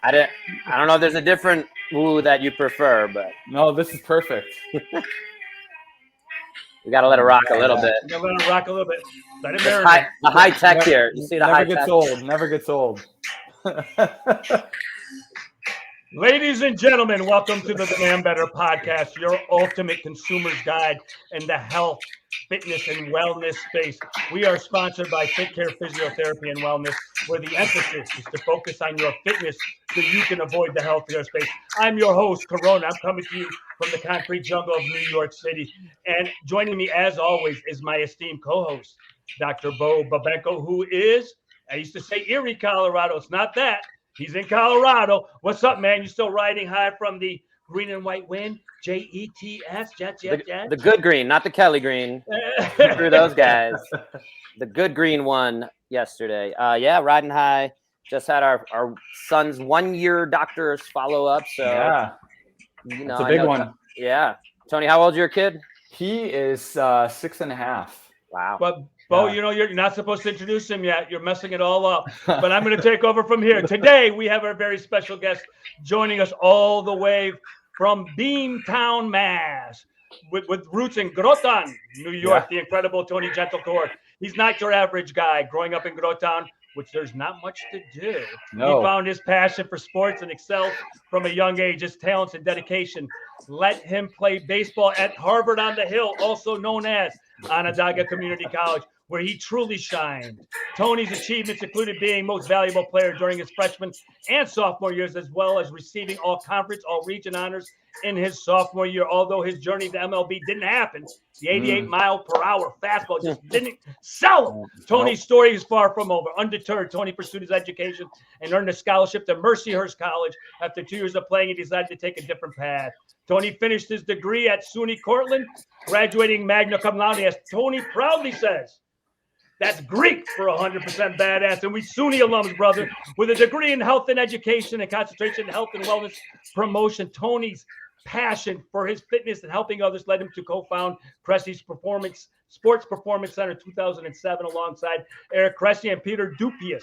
I don't know if there's a different woo that you prefer, but No, this is perfect. we got to let it rock a little bit. You gotta let it rock a little bit. Let it The marinate. high tech here. You see the never high gets tech? old. Never gets old. Ladies and gentlemen, welcome to the Damn Better Podcast, your ultimate consumer's guide in the health, fitness, and wellness space. We are sponsored by Fit Care Physiotherapy and Wellness, where the emphasis is to focus on your fitness so you can avoid the healthcare space. I'm your host, Corona. I'm coming to you from the concrete jungle of New York City. And joining me, as always, is my esteemed co-host, Dr. Bo Babenko, who is, I used to say Erie, Colorado. It's not that. He's in Colorado. What's up, man? You still riding high from the green and white wind? Jets, Jets. The good green, not the Kelly green. Screw those guys. The good green won yesterday. Yeah, riding high. Just had our son's 1 year doctor's follow up. So Yeah, you know, it's a big one. Yeah, Tony, how old's your kid? He is 6.5. Wow. But Bo, you know, you're not supposed to introduce him yet. You're messing it all up. But I'm going to take over from here. Today, we have our very special guest joining us all the way from Beantown, Mass, with roots in Groton, New York, the incredible Tony Gentilcore. He's not your average guy. Growing up in Groton, which there's not much to do. No. He found his passion for sports and excelled from a young age. His talents and dedication let him play baseball at Harvard on the Hill, also known as Onondaga Community College, where he truly shined. Tony's achievements included being most valuable player during his freshman and sophomore years, as well as receiving all conference, all region honors in his sophomore year. Although his journey to MLB didn't happen, the 88-mile-per-hour fastball just didn't sell him. Tony's story is far from over. Undeterred, Tony pursued his education and earned a scholarship to Mercyhurst College. After 2 years of playing, he decided to take a different path. Tony finished his degree at SUNY Cortland, graduating magna cum laude, as Tony proudly says. That's Greek for 100% badass. And we SUNY alums, brother, with a degree in health and education and concentration in health and wellness promotion. Tony's passion for his fitness and helping others led him to co-found Cressy's Sports Performance Center in 2007 alongside Eric Cressy and Peter Dupius.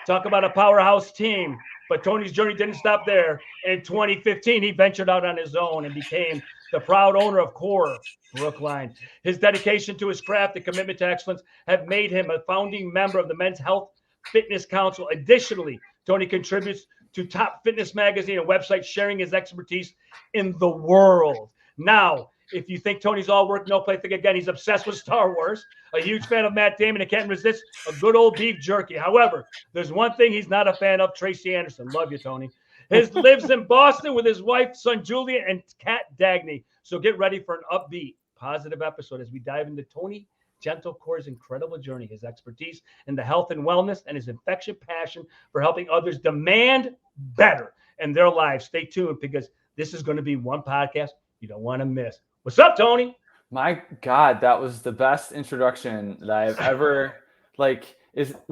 Talk about a powerhouse team. But Tony's journey didn't stop there. In 2015, he ventured out on his own and became the proud owner of Core Brookline. His dedication to his craft and commitment to excellence have made him a founding member of the Men's Health Fitness Council. Additionally, Tony contributes to Top Fitness Magazine and website, sharing his expertise in the world. Now, if you think Tony's all work, no play, think again. He's obsessed with Star Wars, a huge fan of Matt Damon, and can't resist a good old beef jerky. However, there's one thing he's not a fan of, Tracy Anderson. Love you, Tony. His lives in Boston with his wife, son Julia, and cat Dagny. So get ready for an upbeat, positive episode as we dive into Tony Gentilcore's incredible journey, his expertise in the health and wellness, and his infectious passion for helping others demand better in their lives. Stay tuned because this is going to be one podcast you don't want to miss. What's up, Tony? My God, that was the best introduction that I've ever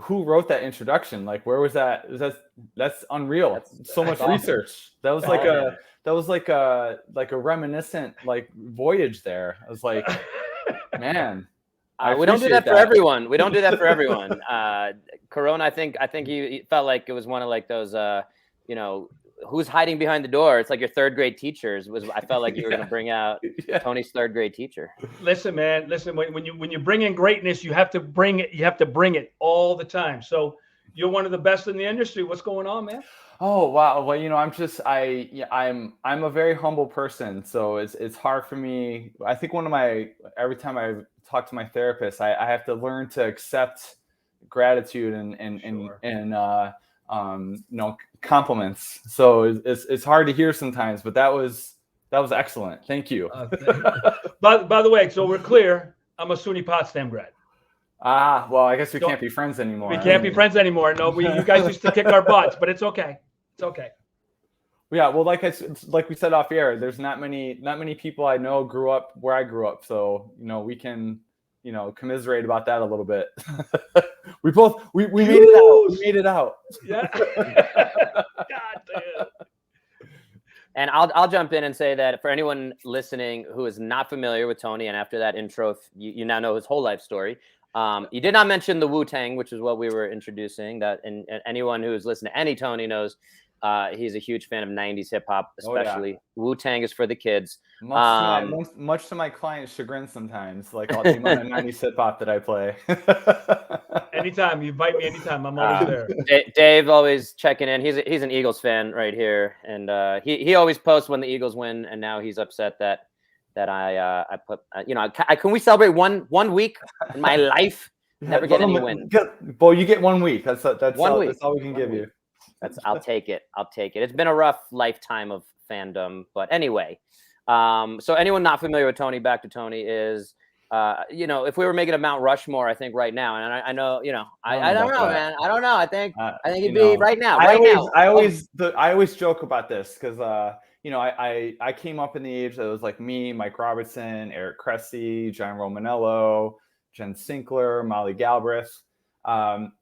who wrote that introduction? Like, where was that? That's unreal. So much research. That was like a reminiscent voyage there. I was like, man. We don't do that for everyone. We don't do that for everyone. Corona, I think he felt like it was one of like those who's hiding behind the door? It's like your third grade teachers. I felt like you were going to bring out Tony's third grade teacher. Listen, man. Listen, when you bring in greatness, you have to bring it. You have to bring it all the time. So you're one of the best in the industry. What's going on, man? Oh wow. Well, I'm a very humble person, so it's hard for me. I think every time I talk to my therapist, I have to learn to accept gratitude and compliments. So it's hard to hear sometimes, but that was excellent. Thank you. By the way, so we're clear. I'm a SUNY Potsdam grad. Well, I guess we can't be friends anymore. We can't be friends anymore. No, you guys used to kick our butts, but it's okay. It's okay. Yeah, well, like we said off air, there's not many people I know grew up where I grew up, so we can commiserate about that a little bit. we made it out. We made it out. Yeah. God damn. And I'll jump in and say that for anyone listening who is not familiar with Tony, and after that intro, you now know his whole life story. You did not mention the Wu-Tang, which is what we were introducing. And anyone who's listened to any Tony knows He's a huge fan of 90s hip hop, especially Wu-Tang is for the kids. Much to my client's chagrin sometimes. Like the amount of 90s hip hop that I play. Anytime, you invite me anytime. I'm always there. Dave always checking in. He's an Eagles fan right here, and he always posts when the Eagles win, and now he's upset that I put can we celebrate one week in my life? Never get any win. Well, you get 1 week. That's 1 week. That's all we can give you. I'll take it. It's been a rough lifetime of fandom, but anyway. So anyone not familiar with Tony, back to Tony, is if we were making a Mount Rushmore, I think right now, and I know, I don't know, man. I don't know. I think it'd be right now. I always joke about this because I came up in the age that was like me, Mike Robertson, Eric Cressy, John Romanello, Jen Sinkler, Molly Galbraith. When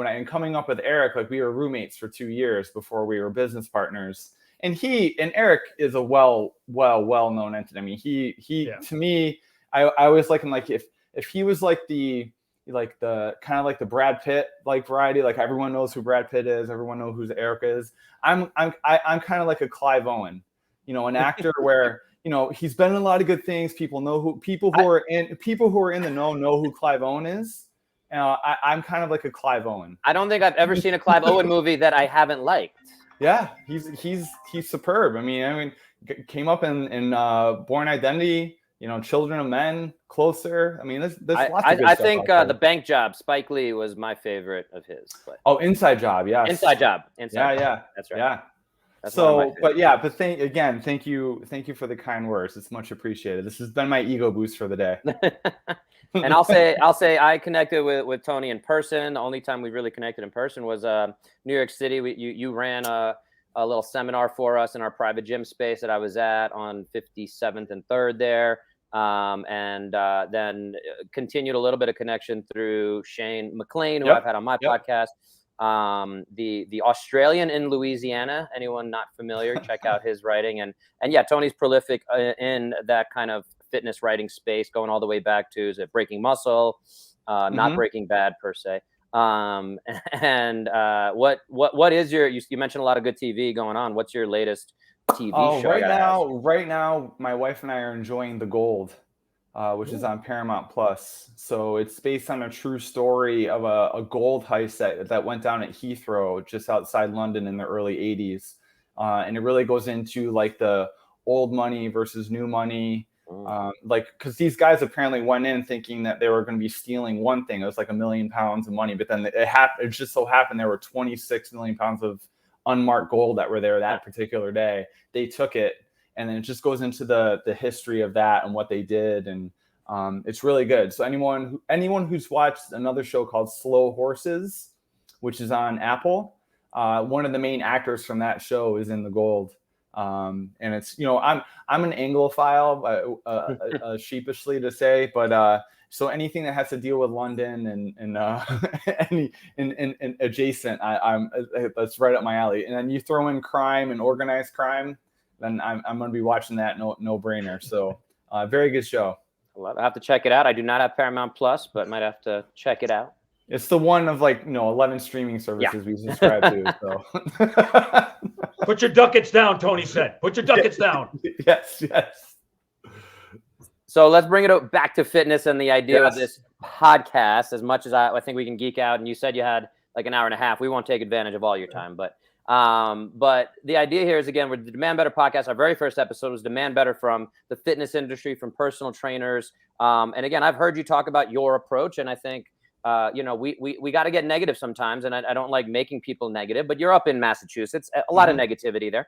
I coming up with Eric, like we were roommates for 2 years before we were business partners. And Eric is a well-known entity. I mean, he to me, I always like him, like if he was like the kind of like the Brad Pitt like variety, like everyone knows who Brad Pitt is, everyone knows who Eric is. I'm kind of like a Clive Owen, an actor where he's been in a lot of good things. People who are in the know who Clive Owen is. I'm kind of like a Clive Owen. I don't think I've ever seen a Clive Owen movie that I haven't liked. Yeah, he's superb. I mean, came up in Born Identity, Children of Men, Closer. I mean, there's lots of good I think The Bank Job, Spike Lee was my favorite of his. But. Oh, Inside Job, yes. Inside Job. Yeah. That's right. Yeah. That's thank you for the kind words. It's much appreciated. This has been my ego boost for the day. And I'll say I connected with Tony in person. The only time we really connected in person was New York City. You ran a little seminar for us in our private gym space that I was at on 57th and 3rd there. And then continued a little bit of connection through Shane McLean, who I've had on my podcast. The Australian in Louisiana. Anyone not familiar, check out his writing. And yeah, Tony's prolific in that kind of fitness writing space, going all the way back to Breaking Muscle, not Breaking Bad per se. What is you mentioned a lot of good TV going on. What's your latest TV show? Right now, my wife and I are enjoying The Gold, which is on Paramount Plus. So it's based on a true story of a gold heist that went down at Heathrow, just outside London in the early 80s. And it really goes into like the old money versus new money. Because these guys apparently went in thinking that they were going to be stealing one thing. It was like £1 million of money, but then it just so happened there were 26 million pounds of unmarked gold that were there that particular day. They took it, and then it just goes into the history of that and what they did, and it's really good. So anyone who's watched another show called Slow Horses, which is on Apple, one of the main actors from that show is in The Gold. And it's, I'm an Anglophile, sheepishly to say, but so anything that has to deal with London and adjacent, that's right up my alley. And then you throw in crime and organized crime, then I'm going to be watching that no brainer. So very good show. I have to check it out. I do not have Paramount Plus, but might have to check it out. It's the one of 11 streaming services we subscribe to. So. Put your ducats down, Tony said. Put your ducats down. Yes. So let's bring it back to fitness and the idea of this podcast. As much as I think we can geek out, and you said you had like an hour and a half. We won't take advantage of all your time, but the idea here is, again, with the Demand Better podcast, our very first episode was Demand Better from the fitness industry, from personal trainers. And again, I've heard you talk about your approach, and I think we got to get negative sometimes, and I don't like making people negative, but you're up in Massachusetts, a lot of negativity there.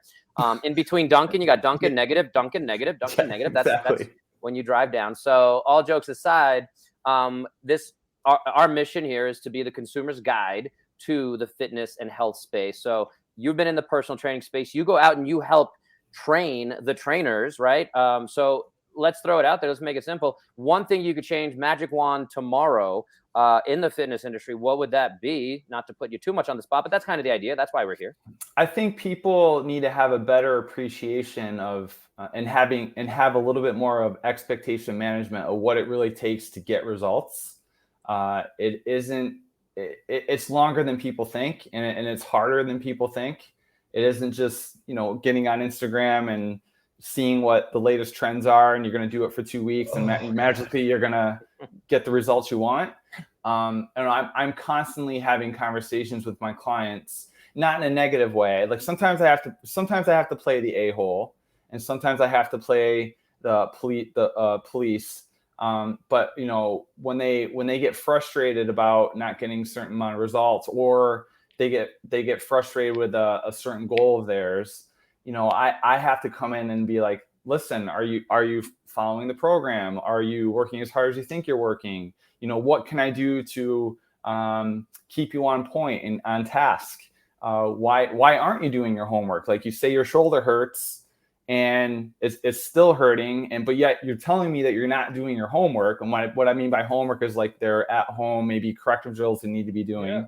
In between Duncan, you got Duncan negative, Duncan negative, Duncan negative. That's when you drive down. So all jokes aside, our mission here is to be the consumer's guide to the fitness and health space. So you've been in the personal training space. You go out and you help train the trainers, right? So let's throw it out there. Let's make it simple. One thing you could change, magic wand tomorrow, in the fitness industry, what would that be? Not to put you too much on the spot, but that's kind of the idea. That's why we're here. I think people need to have a better appreciation of and have a little bit more of expectation management of what it really takes to get results. It's longer than people think, and it's harder than people think. It isn't just, getting on Instagram and seeing what the latest trends are, and you're going to do it for 2 weeks and magically you're going to get the results you want. And I'm constantly having conversations with my clients, not in a negative way. Like sometimes I have to play the a-hole, and sometimes I have to play the police. But when they get frustrated about not getting a certain amount of results, or they get frustrated with a certain goal of theirs, I have to come in and be like, listen, are you following the program? Are you working as hard as you think you're working? What can I do to keep you on point and on task? Why aren't you doing your homework? Like, you say your shoulder hurts and it's still hurting, but yet you're telling me that you're not doing your homework. And what I mean by homework is like they're at home, maybe corrective drills they need to be doing.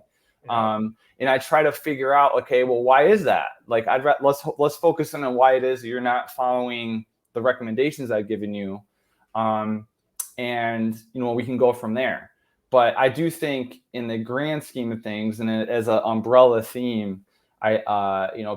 Yeah. And I try to figure out, okay, well, why is that? Like, let's focus on why it is that you're not following the recommendations I've given you. And we can go from there. But I do think in the grand scheme of things, and as an umbrella theme,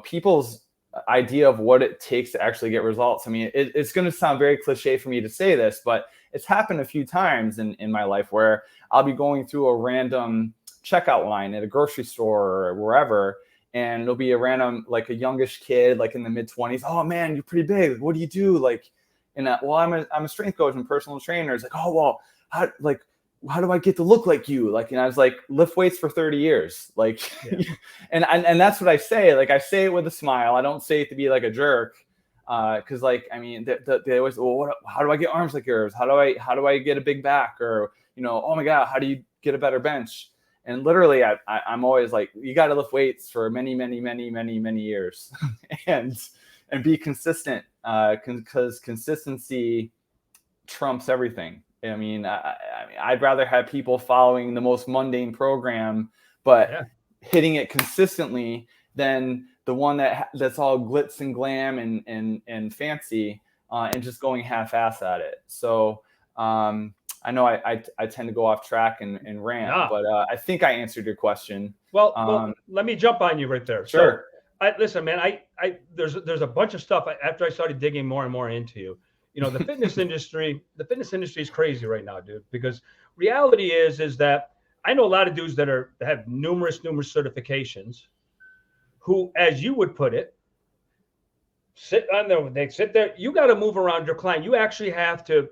people's idea of what it takes to actually get results. I mean, it's going to sound very cliche for me to say this, but it's happened a few times in my life where I'll be going through a random checkout line at a grocery store or wherever, and it'll be a random, like a youngish kid, like in the mid-20s. Oh man, you're pretty big. What do you do? Like, and I'm a strength coach and personal trainer. It's like, oh well, how do I get to look like you? Like, and I was like, lift weights for 30 years. Like, yeah. and that's what I say. Like, I say it with a smile. I don't say it to be like a jerk. Cause like, I mean, they always, well, how do I get arms like yours? How do I get a big back? Or, oh my God, how do you get a better bench? And literally I'm always like, you got to lift weights for many, many, many, many, many years and be consistent. Cause consistency trumps everything. I mean, I'd rather have people following the most mundane program, but hitting it consistently than the one that's all glitz and glam and fancy, and just going half-ass at it. So I know I tend to go off track and rant, but I think I answered your question. Well, let me jump on you right there. Sure. So, listen, man, there's a bunch of stuff after I started digging more and more into you. The fitness industry is crazy right now, dude, because reality is that I know a lot of dudes that have numerous certifications who, as you would put it, they sit there. You got to move around your client. You actually have to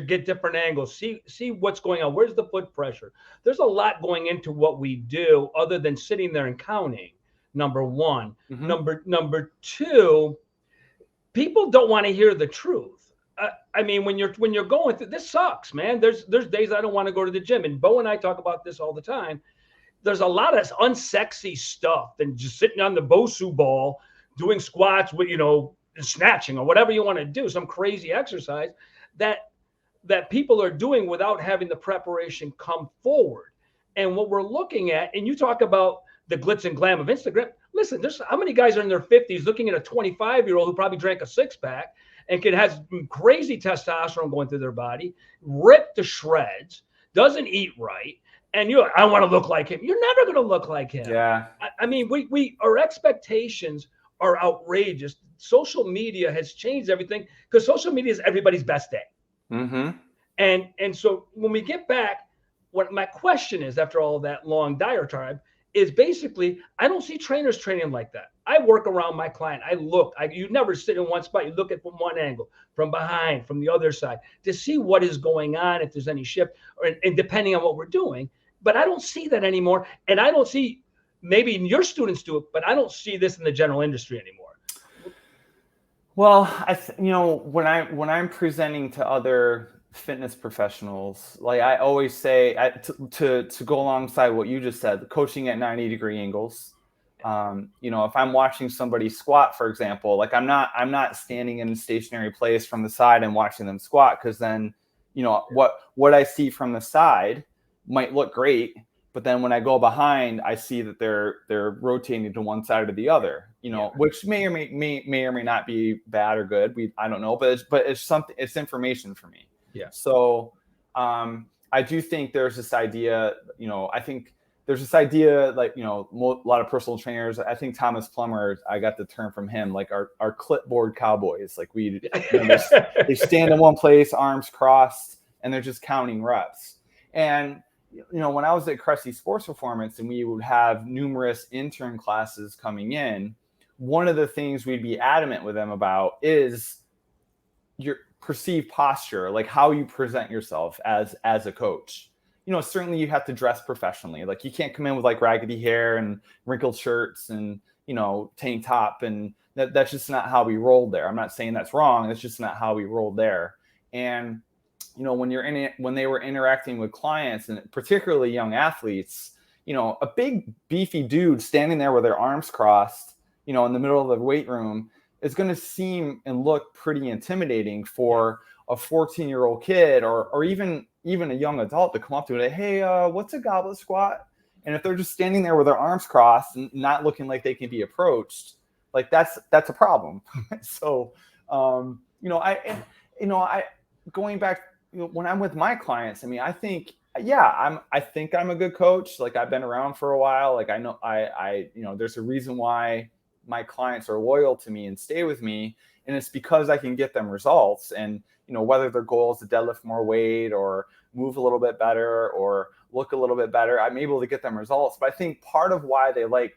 get different angles, see what's going on. Where's the foot pressure? There's a lot going into what we do other than sitting there and counting. Number one. Number two, people don't want to hear the truth. I mean, when you're going through this, sucks, man. There's days I don't want to go to the gym, and Bo and I talk about this all the time. There's a lot of unsexy stuff than just sitting on the Bosu ball doing squats with snatching or whatever you want to do, some crazy exercise that people are doing without having the preparation come forward. And what we're looking at, and you talk about the glitz and glam of Instagram. Listen, there's how many guys are in their 50s looking at a 25-year-old who probably drank a six-pack and has crazy testosterone going through their body, ripped to shreds, doesn't eat right, and I want to look like him. You're never going to look like him. Yeah. I mean, our expectations are outrageous. Social media has changed everything because social media is everybody's best day. Mm-hmm. And so when we get back, what my question is after all that long diatribe is basically, I don't see trainers training like that. I work around my client. You never sit in one spot. You look at from one angle, from behind, from the other side to see what is going on, if there's any shift, and depending on what we're doing. But I don't see that anymore. And I don't see, maybe your students do it, but I don't see this in the general industry anymore. Well, when I'm presenting to other fitness professionals, like I always say, to go alongside what you just said, coaching at 90-degree angles. If I'm watching somebody squat, for example, like I'm not standing in a stationary place from the side and watching them squat, because then, what I see from the side might look great, but then when I go behind, I see that they're rotating to one side or the other, which may or may not be bad or good. I don't know, but it's something. It's information for me. Yeah. So I do think there's this idea. I think there's this idea, like, you know, a lot of personal trainers, I think Thomas Plummer, I got the term from him, like our clipboard cowboys. Like you know, they stand in one place, arms crossed, and they're just counting reps. And, you know, when I was at Cressy Sports Performance and we would have numerous intern classes coming in, one of the things we'd be adamant with them about is your perceived posture, like how you present yourself as a coach. You know, certainly you have to dress professionally. Like you can't come in with like raggedy hair and wrinkled shirts and, you know, tank top. And that's just not how we rolled there. I'm not saying that's wrong. It's just not how we rolled there. And, you know, when they were interacting with clients and particularly young athletes, you know, a big beefy dude standing there with their arms crossed, you know, in the middle of the weight room is going to seem and look pretty intimidating for a 14-year-old kid or even a young adult to come up to it. Hey, what's a goblet squat? And if they're just standing there with their arms crossed and not looking like they can be approached, like that's a problem. So, you know, I going back, you know, when I'm with my clients, I mean, I think I'm a good coach. Like I've been around for a while. Like I know you know, there's a reason why my clients are loyal to me and stay with me. And it's because I can get them results. And, you know, whether their goal is to deadlift more weight or move a little bit better or look a little bit better, I'm able to get them results. But I think part of why they like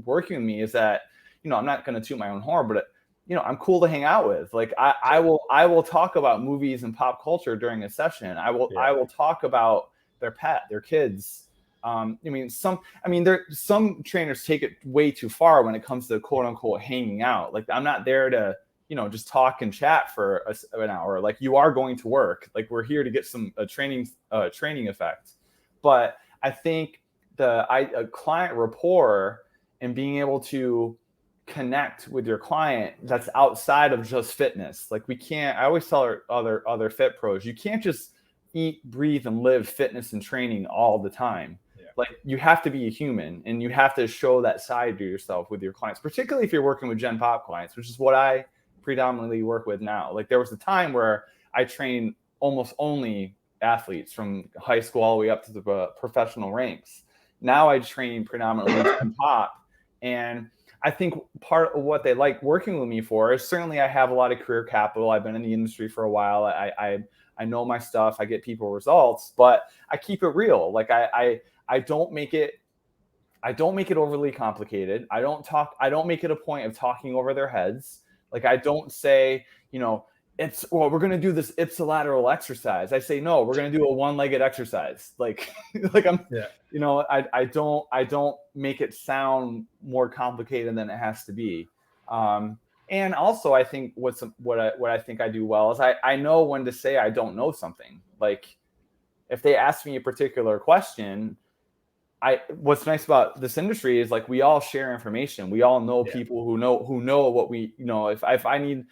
working with me is that, you know, I'm not going to toot my own horn, but, you know, I'm cool to hang out with. Like I will talk about movies and pop culture during a session. I will talk about their pet, their kids. Some trainers take it way too far when it comes to quote unquote hanging out. Like I'm not there to, you know, just talk and chat for an hour. Like you are going to work. Like we're here to get a training effect. But I think a client rapport and being able to connect with your client that's outside of just fitness. Like I always tell our other fit pros, you can't just eat, breathe, and live fitness and training all the time. Like you have to be a human and you have to show that side to yourself with your clients, particularly if you're working with Gen Pop clients, which is what I predominantly work with now. Like there was a time where I trained almost only athletes from high school all the way up to the professional ranks. Now I train predominantly Gen Pop. And I think part of what they like working with me for is certainly I have a lot of career capital. I've been in the industry for a while. I know my stuff. I get people results, but I keep it real. Like I don't make it overly complicated. I don't make it a point of talking over their heads. Like I don't say, you know, we're going to do this ipsilateral exercise. I say, no, we're going to do a one-legged exercise. Like, you know, I don't make it sound more complicated than it has to be. And also I think what I think I do well is I know when to say I don't know something. Like if they ask me a particular question, what's nice about this industry is like we all share information. We all know people who know what we, you know, if I need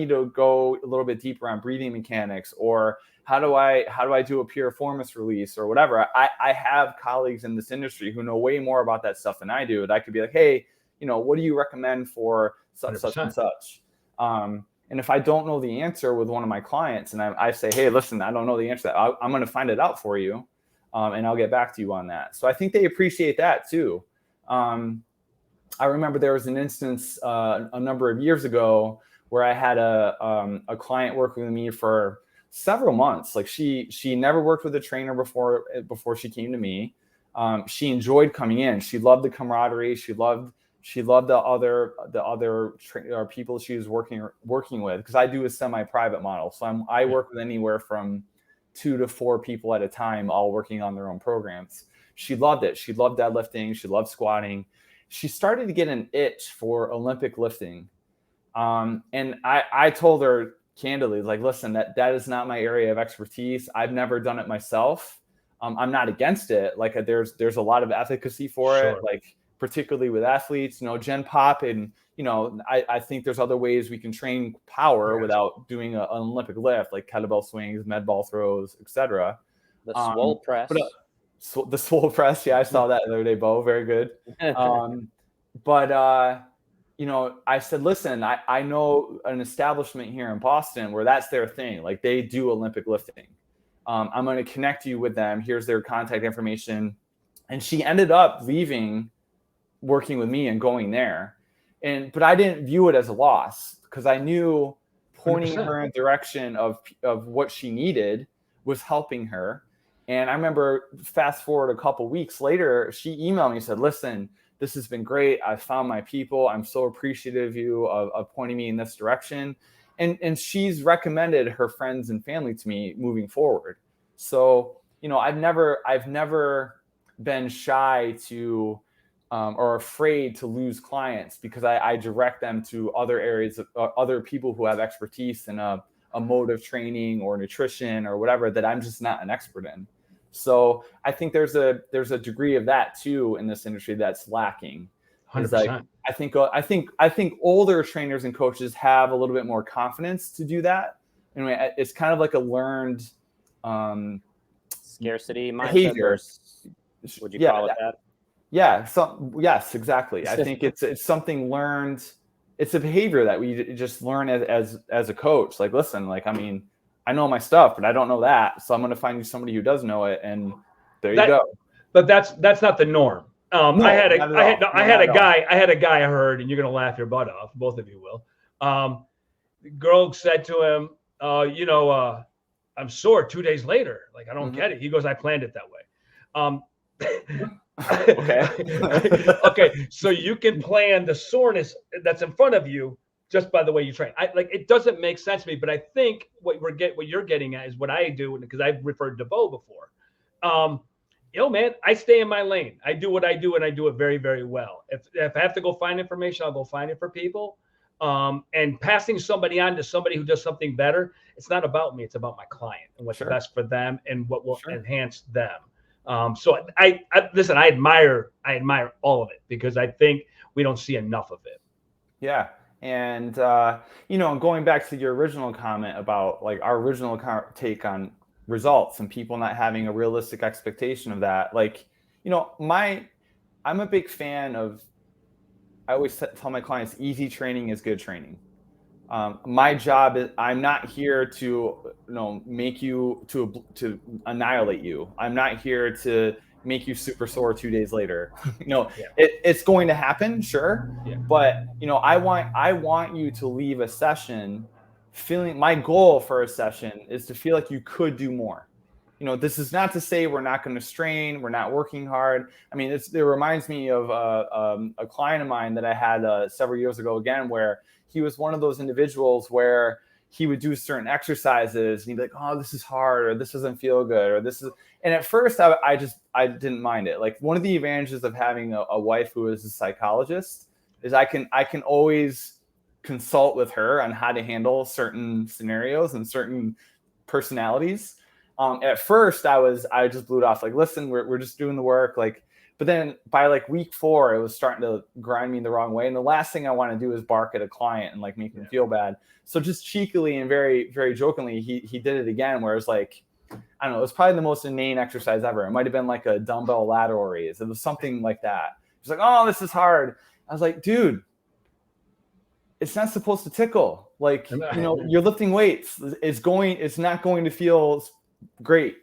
to go a little bit deeper on breathing mechanics or how do I do a piriformis release or whatever, I have colleagues in this industry who know way more about that stuff than I do. And I could be like, hey, you know, what do you recommend for such 100%. Such and such? And if I don't know the answer with one of my clients and I say, hey, listen, I don't know the answer to that, I'm going to find it out for you. And I'll get back to you on that. So I think they appreciate that too. I remember there was an instance a number of years ago where I had a client working with me for several months. Like she never worked with a trainer before she came to me. She enjoyed coming in. She loved the camaraderie. She loved the other people she was working with, because I do a semi-private model. So I work with anywhere from 2 to 4 people at a time, all working on their own programs. She loved it. She loved deadlifting. She loved squatting. She started to get an itch for Olympic lifting. And I told her candidly, like, listen, that is not my area of expertise. I've never done it myself. I'm not against it. Like there's a lot of efficacy for it, like particularly with athletes, you know, Gen Pop. And, you know, I think there's other ways we can train power without doing an Olympic lift, like kettlebell swings, med ball throws, etc. The swole press. The swole press. Yeah, I saw that the other day, Bo. Very good. You know, I said, listen, I know an establishment here in Boston where that's their thing. Like they do Olympic lifting. I'm going to connect you with them. Here's their contact information. And she ended up leaving working with me and going there. But I didn't view it as a loss because I knew pointing 100%. her in the direction of what she needed was helping her. And I remember fast forward a couple weeks later, she emailed me and said, listen, this has been great. I found my people. I'm so appreciative of you of pointing me in this direction. And she's recommended her friends and family to me moving forward. So, I've never been shy to or afraid to lose clients because I direct them to other areas of other people who have expertise in a mode of training or nutrition or whatever that I'm just not an expert in. So I think there's a degree of that too in this industry that's lacking. 100%. Like, I think older trainers and coaches have a little bit more confidence to do that. Anyway, it's kind of like a learned scarcity mindset. Behavior. Would you call it that? Yeah. Yes, exactly. I think it's something learned. It's a behavior that we just learn as a coach. Like, listen, like, I mean, I know my stuff, but I don't know that. So I'm going to find you somebody who does know it. And there you go. But that's not the norm. No, I had a guy I heard, and you're going to laugh your butt off. Both of you will. The girl said to him, I'm sore 2 days later. Like, I don't get it. He goes, I planned it that way. Okay. Okay. So you can plan the soreness that's in front of you just by the way you train. It doesn't make sense to me, but I think what you're getting at is what I do, because I've referred to Bo before. Man, I stay in my lane. I do what I do, and I do it very, very well. If I have to go find information, I'll go find it for people. And passing somebody on to somebody who does something better, it's not about me. It's about my client and what's best for them and what will enhance them. So I listen, I admire all of it because I think we don't see enough of it. Yeah. And, going back to your original comment about like our original take on results and people not having a realistic expectation of that, like, I'm a big fan of, I always tell my clients, easy training is good training. My job is, I'm not here to, make you to annihilate you. I'm not here to make you super sore 2 days later. It's going to happen, sure. Yeah. But I want you to leave a session feeling, my goal for a session is to feel like you could do more. This is not to say we're not going to strain, we're not working hard. I mean, it reminds me of a client of mine that I had several years ago again, where he was one of those individuals where he would do certain exercises and he'd be like, oh, this is hard, or this doesn't feel good, or this is, and at first I didn't mind it. Like, one of the advantages of having a wife who is a psychologist is I can always consult with her on how to handle certain scenarios and certain personalities. At first I just blew it off. Like, listen, we're just doing the work. Like, but then by like week 4, it was starting to grind me the wrong way. And the last thing I want to do is bark at a client and like make them feel bad. So just cheekily and very, very jokingly, he did it again, where it was like, I don't know, it was probably the most inane exercise ever. It might've been like a dumbbell lateral raise. It was something like that. He's like, oh, this is hard. I was like, dude, it's not supposed to tickle. Like, you're lifting weights. It's not going to feel great.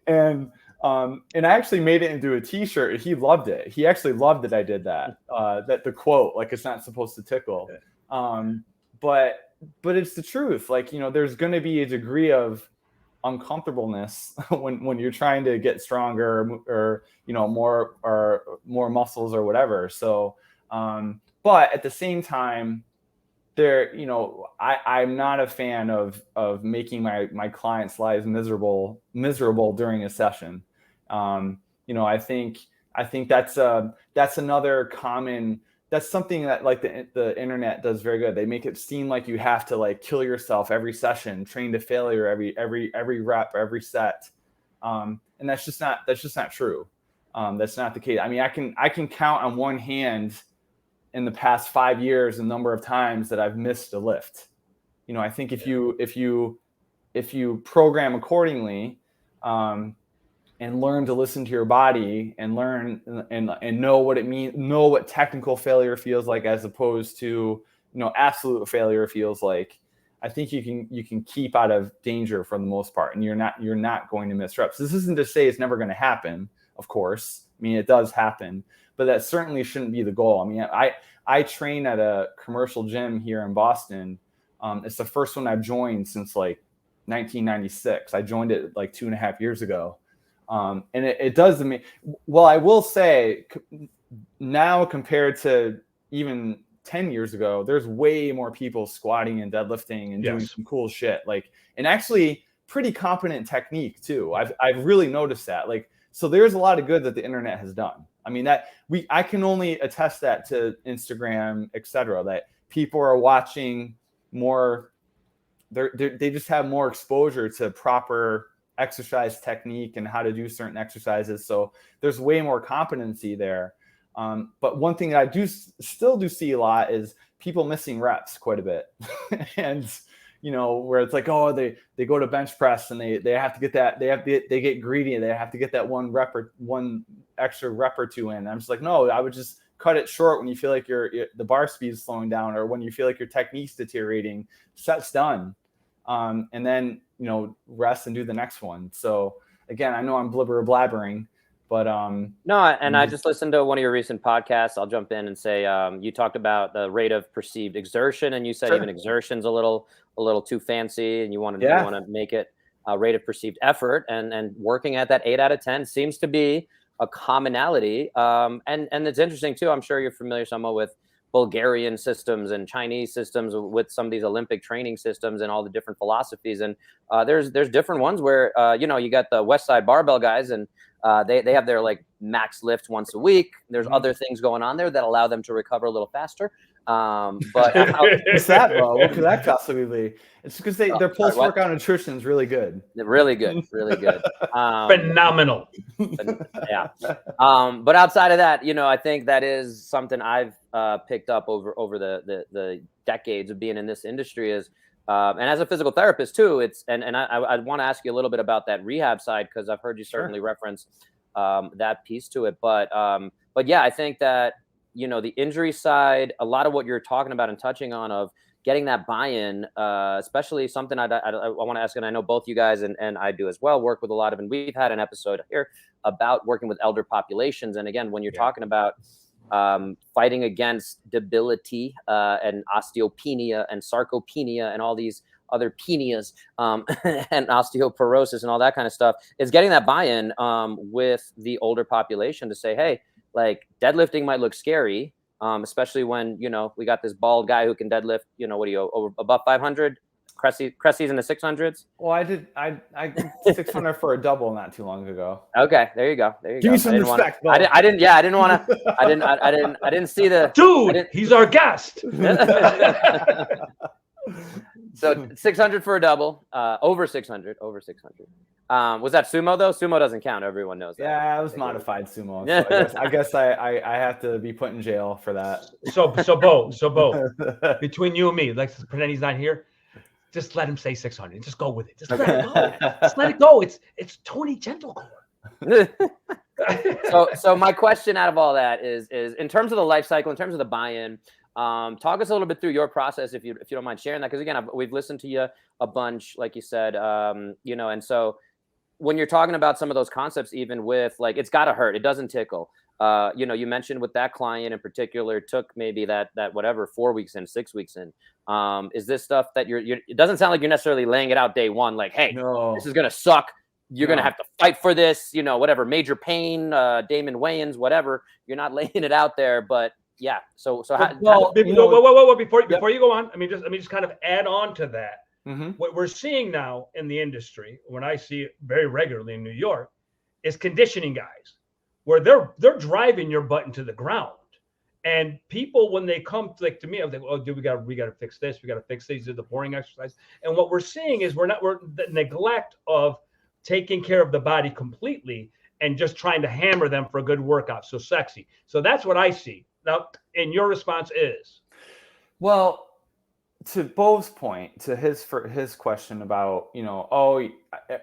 And I actually made it into a t-shirt. He loved it. He actually loved that I did that. That the quote, like, it's not supposed to tickle. But it's the truth. Like, there's going to be a degree of uncomfortableness when you're trying to get stronger or more muscles or whatever. So, but at the same time, I'm not a fan of making my clients' lives miserable during a session. I think that's another common, that's something that like the internet does very good. They make it seem like you have to like kill yourself every session, train to failure every rep, every set. And that's just not true. That's not the case. I mean, I can count on one hand in the past 5 years the number of times that I've missed a lift. I think if you program accordingly, and learn to listen to your body and learn and know what it means, know what technical failure feels like, as opposed to, absolute failure feels like, I think you can keep out of danger for the most part, and you're not going to miss reps. This isn't to say it's never going to happen, of course. I mean, it does happen, but that certainly shouldn't be the goal. I mean, I train at a commercial gym here in Boston. It's the first one I've joined since like 1996. I joined it like 2.5 years ago. And it does to me. Well, I will say now compared to even 10 years ago, there's way more people squatting and deadlifting and doing some cool shit. Like, and actually pretty competent technique too. I've really noticed that. Like, so there's a lot of good that the internet has done. I mean, I can only attest that to Instagram, etc. That people are watching more. They just have more exposure to proper exercise technique and how to do certain exercises. So there's way more competency there. But one thing that I still do see a lot is people missing reps quite a bit. And, you know, where it's like, oh, they go to bench press and they have to get that, they get greedy and they have to get that one extra rep or two in. And I'm just like, no, I would just cut it short when you feel like the bar speed is slowing down, or when you feel like your technique's deteriorating. Set's done. And then, you know, rest and do the next one. So again, I know I'm blabbering, but no, and I just listened to one of your recent podcasts. I'll jump in and say you talked about the rate of perceived exertion, and you said even exertion's a little too fancy, and you want to make it a rate of perceived effort, and working at that 8 out of 10 seems to be a commonality. And it's interesting too. I'm sure you're familiar somewhat with Bulgarian systems and Chinese systems, with some of these Olympic training systems and all the different philosophies. And there's different ones where, you know, you got the West Side barbell guys, and they have their like max lift once a week. There's other things going on there that allow them to recover a little faster. But what's that, bro? What could that possibly be? It's because their post-workout nutrition is really good. Really good. Phenomenal. Yeah. But outside of that, you know, I think that is something I've picked up over the decades of being in this industry is, and as a physical therapist too, I want to ask you a little bit about that rehab side, because I've heard you certainly reference that piece to it. But yeah, I think that, you know, the injury side, a lot of what you're talking about and touching on of getting that buy-in, especially something I want to ask, and I know both you guys and I do as well, work with a lot of, and we've had an episode here about working with elder populations. And again, when you're talking about fighting against debility and osteopenia and sarcopenia and all these other penias and osteoporosis and all that kind of stuff, is getting that buy-in with the older population to say, hey, like deadlifting might look scary, especially when, you know, we got this bald guy who can deadlift, you know, what do you, over above 500? Cressy's in the 600s. Well, I 600 for a double not too long ago. Okay, there you go. Give me some respect. I didn't want to. I didn't see the dude. He's our guest. So 600 for a double, over 600. Was that sumo though? Sumo doesn't count. Everyone knows that. Yeah, it was modified sumo. So I guess I have to be put in jail for that. So Bo, between you and me, let's pretend he's not here. Just let him say 600. Just go with it. Just let it go. Just let it go. It's Tony Gentilcore. So my question out of all that is in terms of the life cycle, in terms of the buy-in, talk us a little bit through your process, if you don't mind sharing that, because again, we've listened to you a bunch, like you said, you know, and so when you're talking about some of those concepts, even with like, it's got to hurt, it doesn't tickle. You know, you mentioned with that client in particular, took maybe that whatever 4 weeks in, 6 weeks in. Is this stuff that it doesn't sound like you're necessarily laying it out day one, like, hey, this is gonna suck. You're going to have to fight for this, you know, whatever, major pain, Damon Wayans, whatever. You're not laying it out there, but yeah. So before you go on, let me just kind of add on to that. Mm-hmm. What we're seeing now in the industry, when I see it very regularly in New York, is conditioning guys, where they're driving your butt into the ground. And people, when they come to me, I'm like, oh, dude, we got to fix this. We got to fix these. These are the boring exercise. And what we're seeing is we're the neglect of taking care of the body completely and just trying to hammer them for a good workout. So sexy. So that's what I see. Now, and your response is? Well, to Bo's point, to his question about, you know, oh,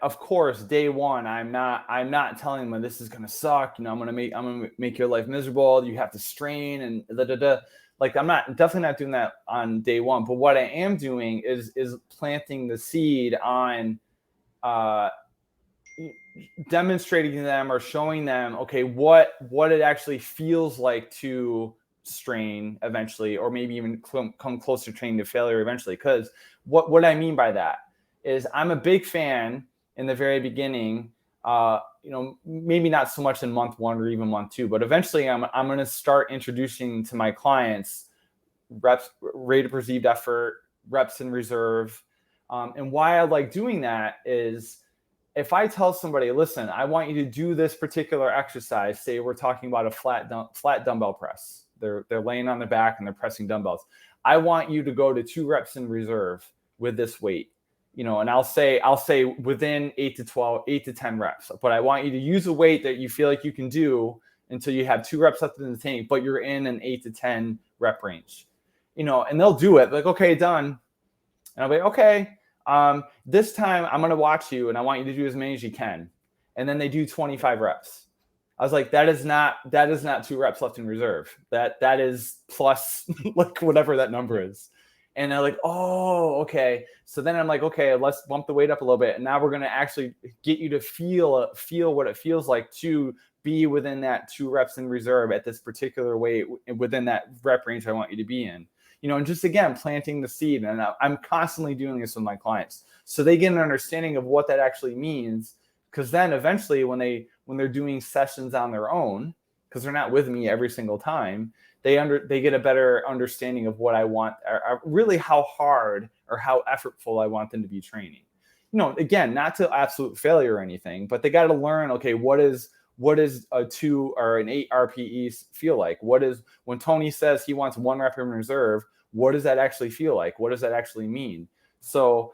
of course, day one, I'm not telling them this is gonna suck. You know, I'm gonna make your life miserable. You have to strain and like I'm definitely not doing that on day one. But what I am doing is planting the seed on demonstrating to them or showing them, okay, what it actually feels like to strain eventually, or maybe even come close to training to failure eventually. Because what I mean by that is I'm a big fan in the very beginning, maybe not so much in month 1 or even month 2, but eventually I'm going to start introducing to my clients reps, rate of perceived effort, reps in reserve. And why I like doing that is, if I tell somebody, listen, I want you to do this particular exercise, say we're talking about a flat dumbbell press. They're laying on their back and they're pressing dumbbells. I want you to go to 2 reps in reserve with this weight, and I'll say within 8 to 10 reps, but I want you to use a weight that you feel like you can do until you have 2 reps left in the tank, but you're in an 8 to 10 rep range, and they'll do it like, okay, done. And I'll be okay. This time I'm going to watch you and I want you to do as many as you can. And then they do 25 reps. I was like, that is not 2 reps left in reserve. That is plus like whatever that number is. And they're like, oh, okay. So then I'm like, okay, let's bump the weight up a little bit. And now we're going to actually get you to feel what it feels like to be within that 2 reps in reserve at this particular weight within that rep range I want you to be in. And just, again, planting the seed. And I'm constantly doing this with my clients, so they get an understanding of what that actually means. Because then eventually when they're doing sessions on their own, because they're not with me every single time, they get a better understanding of what I want, or really how hard or how effortful I want them to be training. Again, not to absolute failure or anything, but they got to learn, okay, what is a 2 or an 8 RPE feel like? What is, when Tony says he wants 1 rep in reserve, what does that actually feel like? What does that actually mean? So,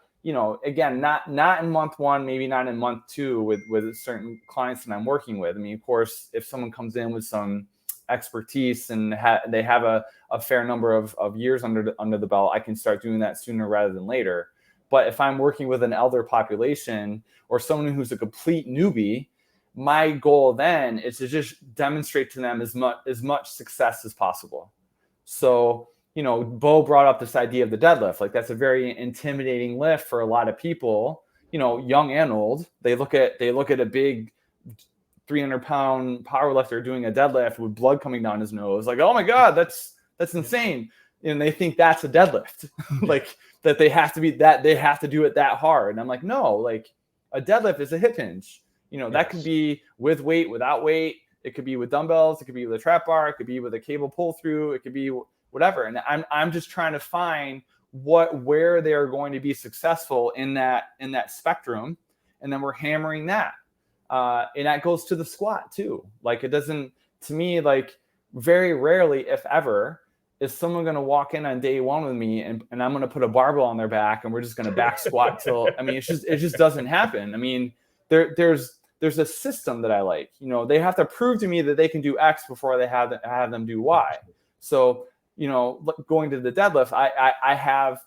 again, not in month 1, maybe not in month 2 with certain clients that I'm working with. I mean, of course, if someone comes in with some expertise and they have a fair number of years under the belt, I can start doing that sooner rather than later. But if I'm working with an elder population or someone who's a complete newbie, my goal then is to just demonstrate to them as much success as possible. So, Bo brought up this idea of the deadlift. Like, that's a very intimidating lift for a lot of people, young and old. They look at a big 300-pound power lifter doing a deadlift with blood coming down his nose. Like, oh my God, that's insane. And they think that's a deadlift, like that they have to do it that hard. And I'm like, no, like a deadlift is a hip hinge. That could be with weight, without weight. It could be with dumbbells. It could be with a trap bar. It could be with a cable pull through. It could be whatever. And I'm just trying to find where they are going to be successful in that spectrum. And then we're hammering that. And that goes to the squat too. Like, it doesn't, to me, like, very rarely, if ever, is someone going to walk in on day 1 with me and I'm going to put a barbell on their back and we're just going to back squat till, I mean, it just doesn't happen. I mean, there's a system that I like. They have to prove to me that they can do X before they have them do Y. So, going to the deadlift, I have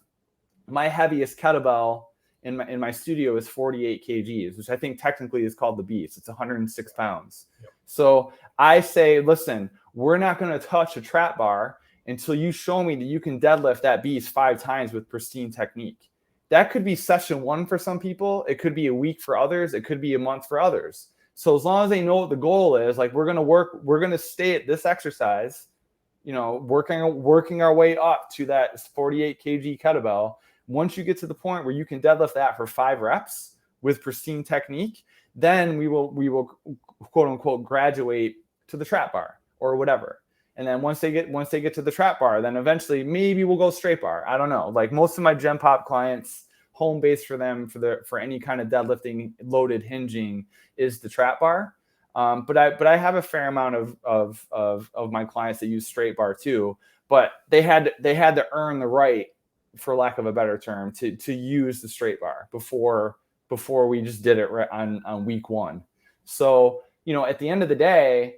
my heaviest kettlebell in my studio is 48 kgs, which I think technically is called the Beast. It's 106 pounds. Yep. So I say, listen, we're not going to touch a trap bar until you show me that you can deadlift that Beast 5 times with pristine technique. That could be session 1 for some people. It could be a week for others. It could be a month for others. So as long as they know what the goal is, like, we're going to stay at this exercise, working our way up to that 48 kg kettlebell. Once you get to the point where you can deadlift that for 5 reps with pristine technique, then we will quote unquote graduate to the trap bar or whatever. And then once they get to the trap bar, then eventually maybe we'll go straight bar. I don't know. Like, most of my Gen Pop clients, home base for them for any kind of deadlifting, loaded hinging is the trap bar. But I have a fair amount of my clients that use straight bar too. But they had to earn the right, for lack of a better term, to use the straight bar before we just did it right on week 1. So, at the end of the day,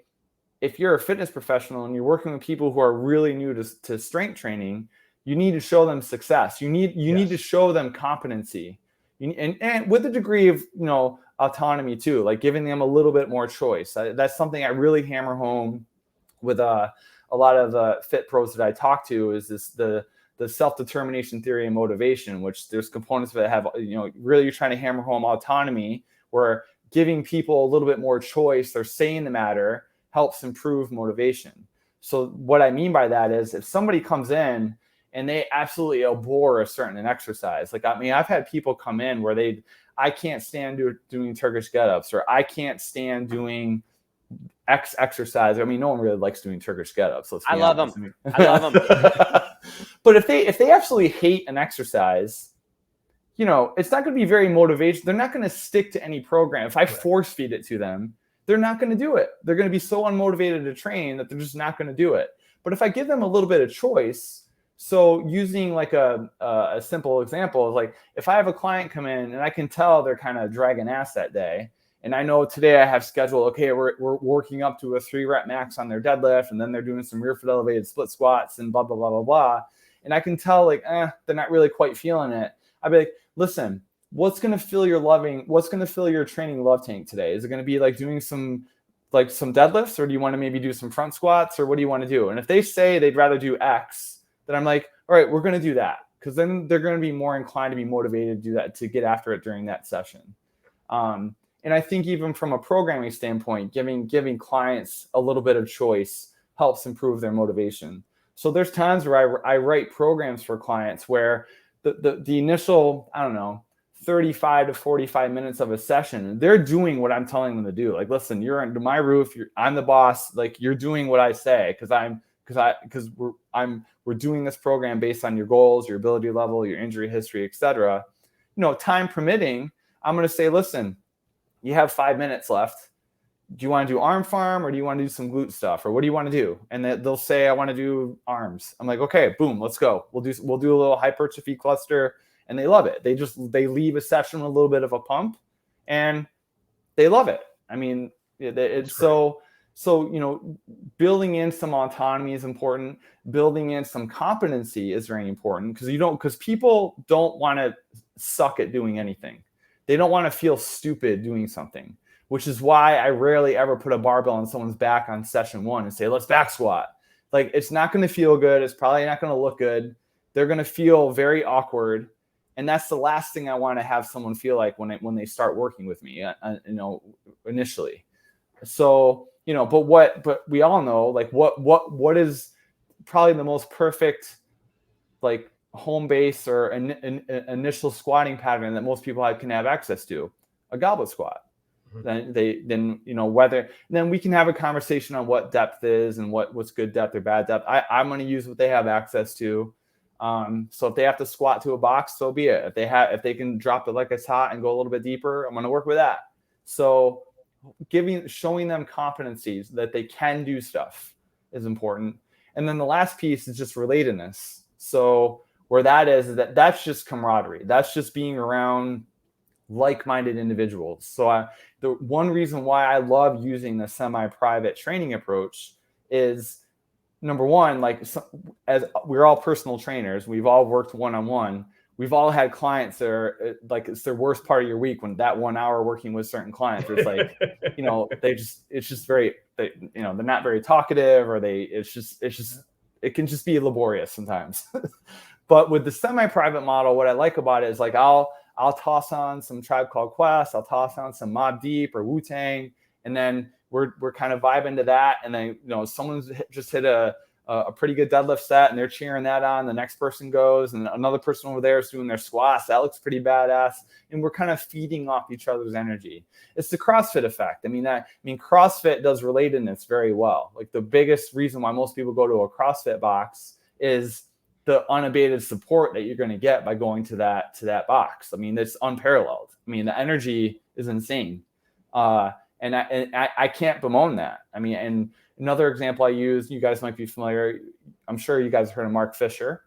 if you're a fitness professional and you're working with people who are really new to strength training, you need to show them success. You need to show them competency, and with a degree of autonomy too, like giving them a little bit more choice. That's something I really hammer home with a lot of the fit pros that I talk to. Is this the self-determination theory and motivation, which there's components that have really, you're trying to hammer home autonomy, where giving people a little bit more choice or say in the matter helps improve motivation. So what I mean by that is if somebody comes in and they absolutely abhor a certain exercise, like, I mean, I've had people come in where I can't stand doing Turkish get-ups, or I can't stand doing X exercise. I mean, no one really likes doing Turkish get-ups. I love them. I love them. But if they absolutely hate an exercise, you know, it's not going to be very motivational. They're not going to stick to any program. If I force feed it to them, they're not going to do it. They're going to be so unmotivated to train that they're just not going to do it. But if I give them a little bit of choice, so using like a simple example is like, if I have a client come in and I can tell they're kind of dragging ass that day, and I know today I have scheduled, okay, we're working up to a 3-rep max on their deadlift, and then they're doing some rear foot elevated split squats and blah, blah, blah, blah, blah. And I can tell like, they're not really quite feeling it. I'd be like, listen, what's going to fill your training love tank today? Is it going to be like doing some deadlifts, or do you want to maybe do some front squats, or what do you want to do? And if they say they'd rather do X, then I'm like, all right, we're going to do that, because then they're going to be more inclined to be motivated to do that, to get after it during that session. And I think even from a programming standpoint, giving clients a little bit of choice helps improve their motivation. So there's times where I write programs for clients where the initial, I don't know, 35 to 45 minutes of a session, they're doing what I'm telling them to do. Like, listen, you're under my roof. I'm the boss. Like, you're doing what I say, because we're doing this program based on your goals, your ability level, your injury history, etc. You know, time permitting, I'm going to say, listen, you have 5 minutes left. Do you want to do arm farm, or do you want to do some glute stuff, or what do you want to do? And they'll say, I want to do arms. I'm like, okay, boom, let's go. We'll do a little hypertrophy cluster, and they love it. They leave a session with a little bit of a pump, and they love it. I mean, it's so you know, building in some autonomy is important. Building in some competency is very important, because people don't want to suck at doing anything. They don't want to feel stupid doing something, which is why I rarely ever put a barbell on someone's back on session 1 and say, let's back squat. Like, it's not going to feel good. It's probably not going to look good. They're going to feel very awkward. And that's the last thing I want to have someone feel like when they start working with me, you know, initially. So, you know, but we all know, like, what is probably the most perfect, like, home base or an initial squatting pattern that most people can have access to? A goblet squat. Then you know, then we can have a conversation on what depth is and what's good depth or bad depth. I'm going to use what they have access to. So if they have to squat to a box, so be it. If they can drop it like it's hot and go a little bit deeper, I'm going to work with that. So showing them competencies that they can do stuff is important. And then the last piece is just relatedness. So where that's just camaraderie. That's just being around like-minded individuals. So the one reason why I love using the semi-private training approach is, number one, like, as we're all personal trainers, we've all worked one-on-one. We've all had clients that are like, it's their worst part of your week when that 1 hour working with certain clients, it's like, you know, it's just very, you know, they're not very talkative, or it can just be laborious sometimes. But with the semi-private model, what I like about it is, like, I'll toss on some Tribe Called Quest, I'll toss on some Mobb Deep or Wu-Tang, and then we're kind of vibing to that. And then, you know, someone's just hit a pretty good deadlift set and they're cheering that on. The next person goes, and another person over there is doing their squats. That looks pretty badass. And we're kind of feeding off each other's energy. It's the CrossFit effect. I mean, CrossFit does relatedness very well. Like, the biggest reason why most people go to a CrossFit box is the unabated support that you're going to get by going to that box. I mean, it's unparalleled. I mean, the energy is insane. And I can't bemoan that. I mean, and another example I use, you guys might be familiar, I'm sure you guys heard of Mark Fisher.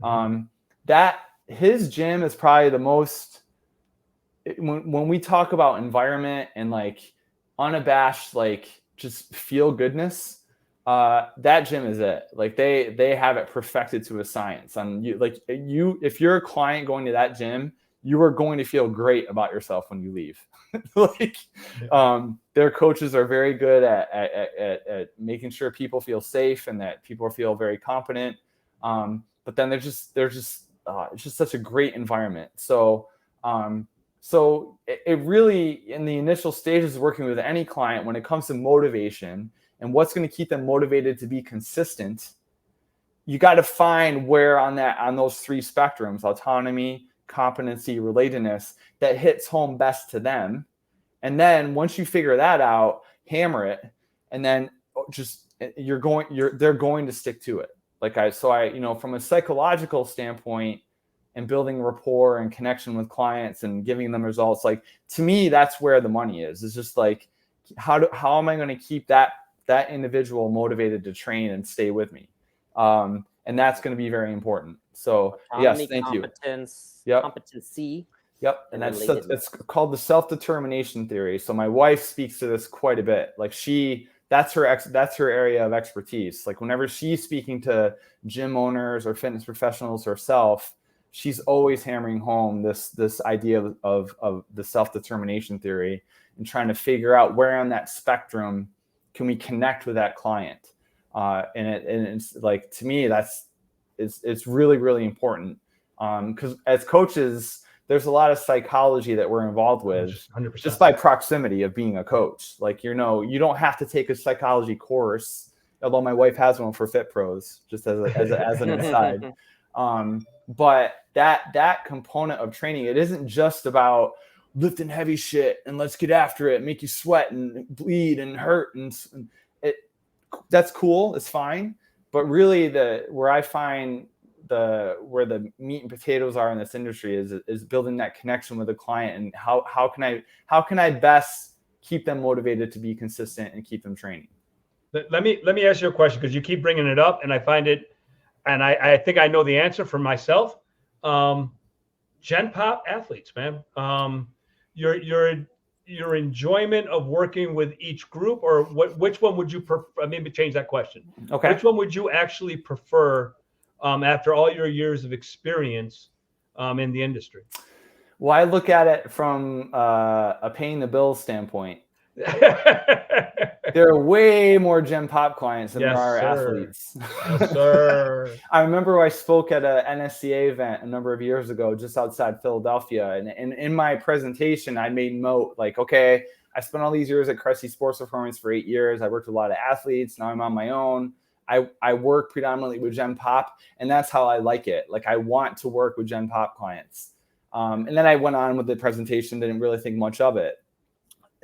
That his gym is probably the most, when we talk about environment and like unabashed, like just feel goodness, that gym is it. Like, they have it perfected to a science. And if you're a client going to that gym, you are going to feel great about yourself when you leave. Like, their coaches are very good at making sure people feel safe and that people feel very competent. But then it's just such a great environment. So So it really, in the initial stages of working with any client, when it comes to motivation and what's going to keep them motivated to be consistent, you got to find where on those three spectrums, autonomy, competency, relatedness, that hits home best to them. And then once you figure that out, hammer it, and then they're going to stick to it. From a psychological standpoint and building rapport and connection with clients and giving them results, like, to me, that's where the money is. It's just like, how am I going to keep that individual motivated to train and stay with me? And that's going to be very important. So autonomy, yes, thank competence, you. Yep. Competency. Yep. And it's called the self-determination theory. So my wife speaks to this quite a bit. Like, that's her area of expertise. Like, whenever she's speaking to gym owners or fitness professionals herself, she's always hammering home this idea of the self-determination theory and trying to figure out where on that spectrum can we connect with that client. And it's like, to me, it's really, really important. Because as coaches, there's a lot of psychology that we're involved with 100%. just by proximity of being a coach. Like, you don't have to take a psychology course, although my wife has one for Fit Pros, just as an aside. But that component of training, it isn't just about lifting heavy shit and let's get after it, make you sweat and bleed and hurt, and that's cool, it's fine. But really, where I find where the meat and potatoes are in this industry is building that connection with the client, and how can I best keep them motivated to be consistent and keep them training. Let me ask you a question, because you keep bringing it up, and I find it, and I think I know the answer for myself. Gen Pop athletes, man. Your enjoyment of working with each group, or which one would you prefer? Maybe change that question. Okay. Which one would you actually prefer after all your years of experience in the industry? Well, I look at it from a paying the bills standpoint. There are way more Gen Pop clients than there are athletes. Yes, sir. I remember I spoke at an NSCA event a number of years ago, just outside Philadelphia. And in my presentation, I made note, like, okay, I spent all these years at Cressy Sports Performance for 8 years. I worked with a lot of athletes. Now I'm on my own. I work predominantly with Gen Pop, and that's how I like it. Like, I want to work with Gen Pop clients. And then I went on with the presentation, didn't really think much of it.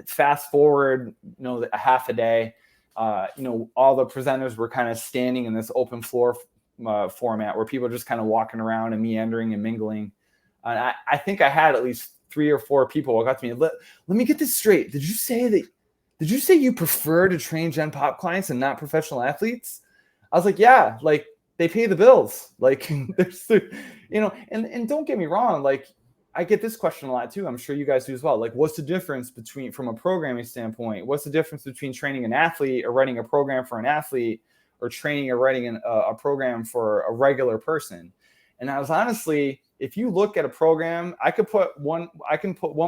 Fast forward, a half a day, all the presenters were kind of standing in this open floor format where people are just kind of walking around and meandering and mingling. And I think I had at least 3 or 4 people walk up to me. Let me get this straight. Did you say you prefer to train Gen Pop clients and not professional athletes? I was like, yeah, like, they pay the bills. Like, there's, and don't get me wrong, like, I get this question a lot too. I'm sure you guys do as well. Like, what's the difference from a programming standpoint? What's the difference between training an athlete or writing a program for an athlete, or training or writing a program for a regular person? And I was honestly, if you look at a program, I can put one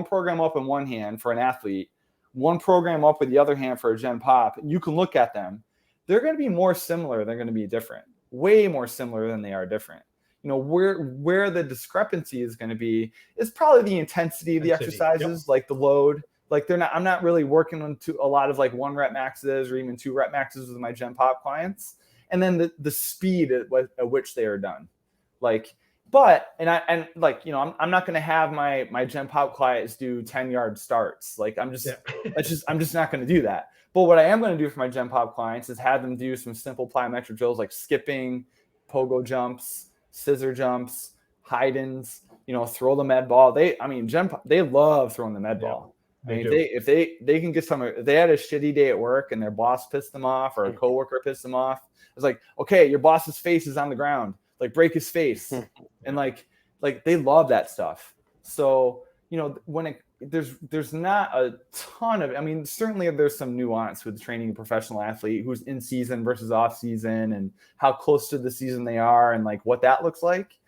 program up in one hand for an athlete, one program up with the other hand for a Gen Pop, and you can look at them. They're going to be more similar. They're going to be different, way more similar than they are different. Where the discrepancy is going to be is probably the intensity of the exercises, like the load. Like, I'm not really working on a lot of like 1 rep maxes or even 2 rep maxes with my Gen Pop clients. And then the speed at which they are done. Like, I'm not going to have my Gen Pop clients do 10-yard starts. Like, I'm just not going to do that. But what I am going to do for my Gen Pop clients is have them do some simple plyometric drills like skipping, pogo jumps, scissor jumps, hide-ins, throw the med ball. Gen Pop, they love throwing the med ball. If they can get if they had a shitty day at work and their boss pissed them off or a coworker pissed them off, it's like, okay, your boss's face is on the ground, like, break his face. And like they love that stuff. So, when there's not a ton of, certainly there's some nuance with training a professional athlete who's in season versus off season and how close to the season they are and like what that looks like.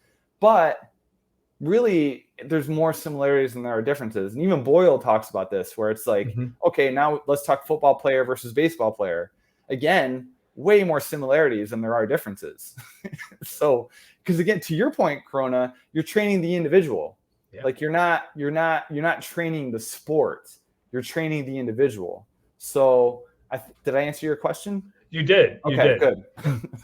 But really, there's more similarities than there are differences. And even Boyle talks about this, where it's like, okay, now let's talk football player versus baseball player. Again, way more similarities than there are differences. So, because again, to your point, Corona, you're training the individual. Yeah. Like you're not training the sport. You're training the individual. So did I answer your question? You did. You did. Good.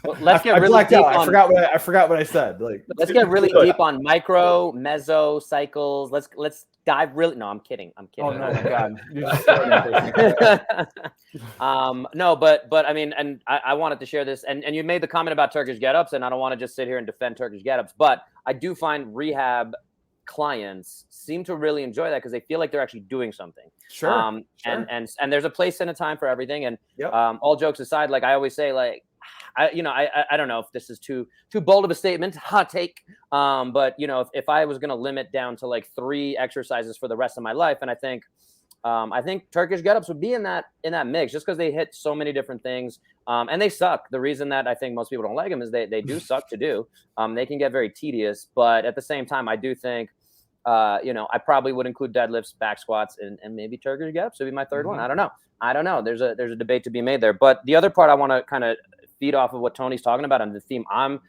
Well, let's get I really blacked deep out. on. I forgot what I said. Like, let's get really deep on micro, meso cycles. Let's dive really. No, I'm kidding. Oh no, my God! You just no, but I mean, and I wanted to share this, and you made the comment about Turkish get-ups, and I don't want to just sit here and defend Turkish get-ups, but I do find rehab clients seem to really enjoy that because they feel like they're actually doing something. Sure. And there's a place and a time for everything. And Yep. All jokes aside, like I always say, like I don't know if this is too bold of a statement, hot take. But if I was going to limit down to like 3 exercises for the rest of my life, and I think Turkish get-ups would be in that mix just because they hit so many different things. And they suck. The reason that I think most people don't like them is they do suck to do. They can get very tedious, but at the same time, I do think, I probably would include deadlifts, back squats, and maybe Turkish get-ups would be my third one. I don't know. There's a debate to be made there. But the other part I want to kind of feed off of what Tony's talking about and the theme I'm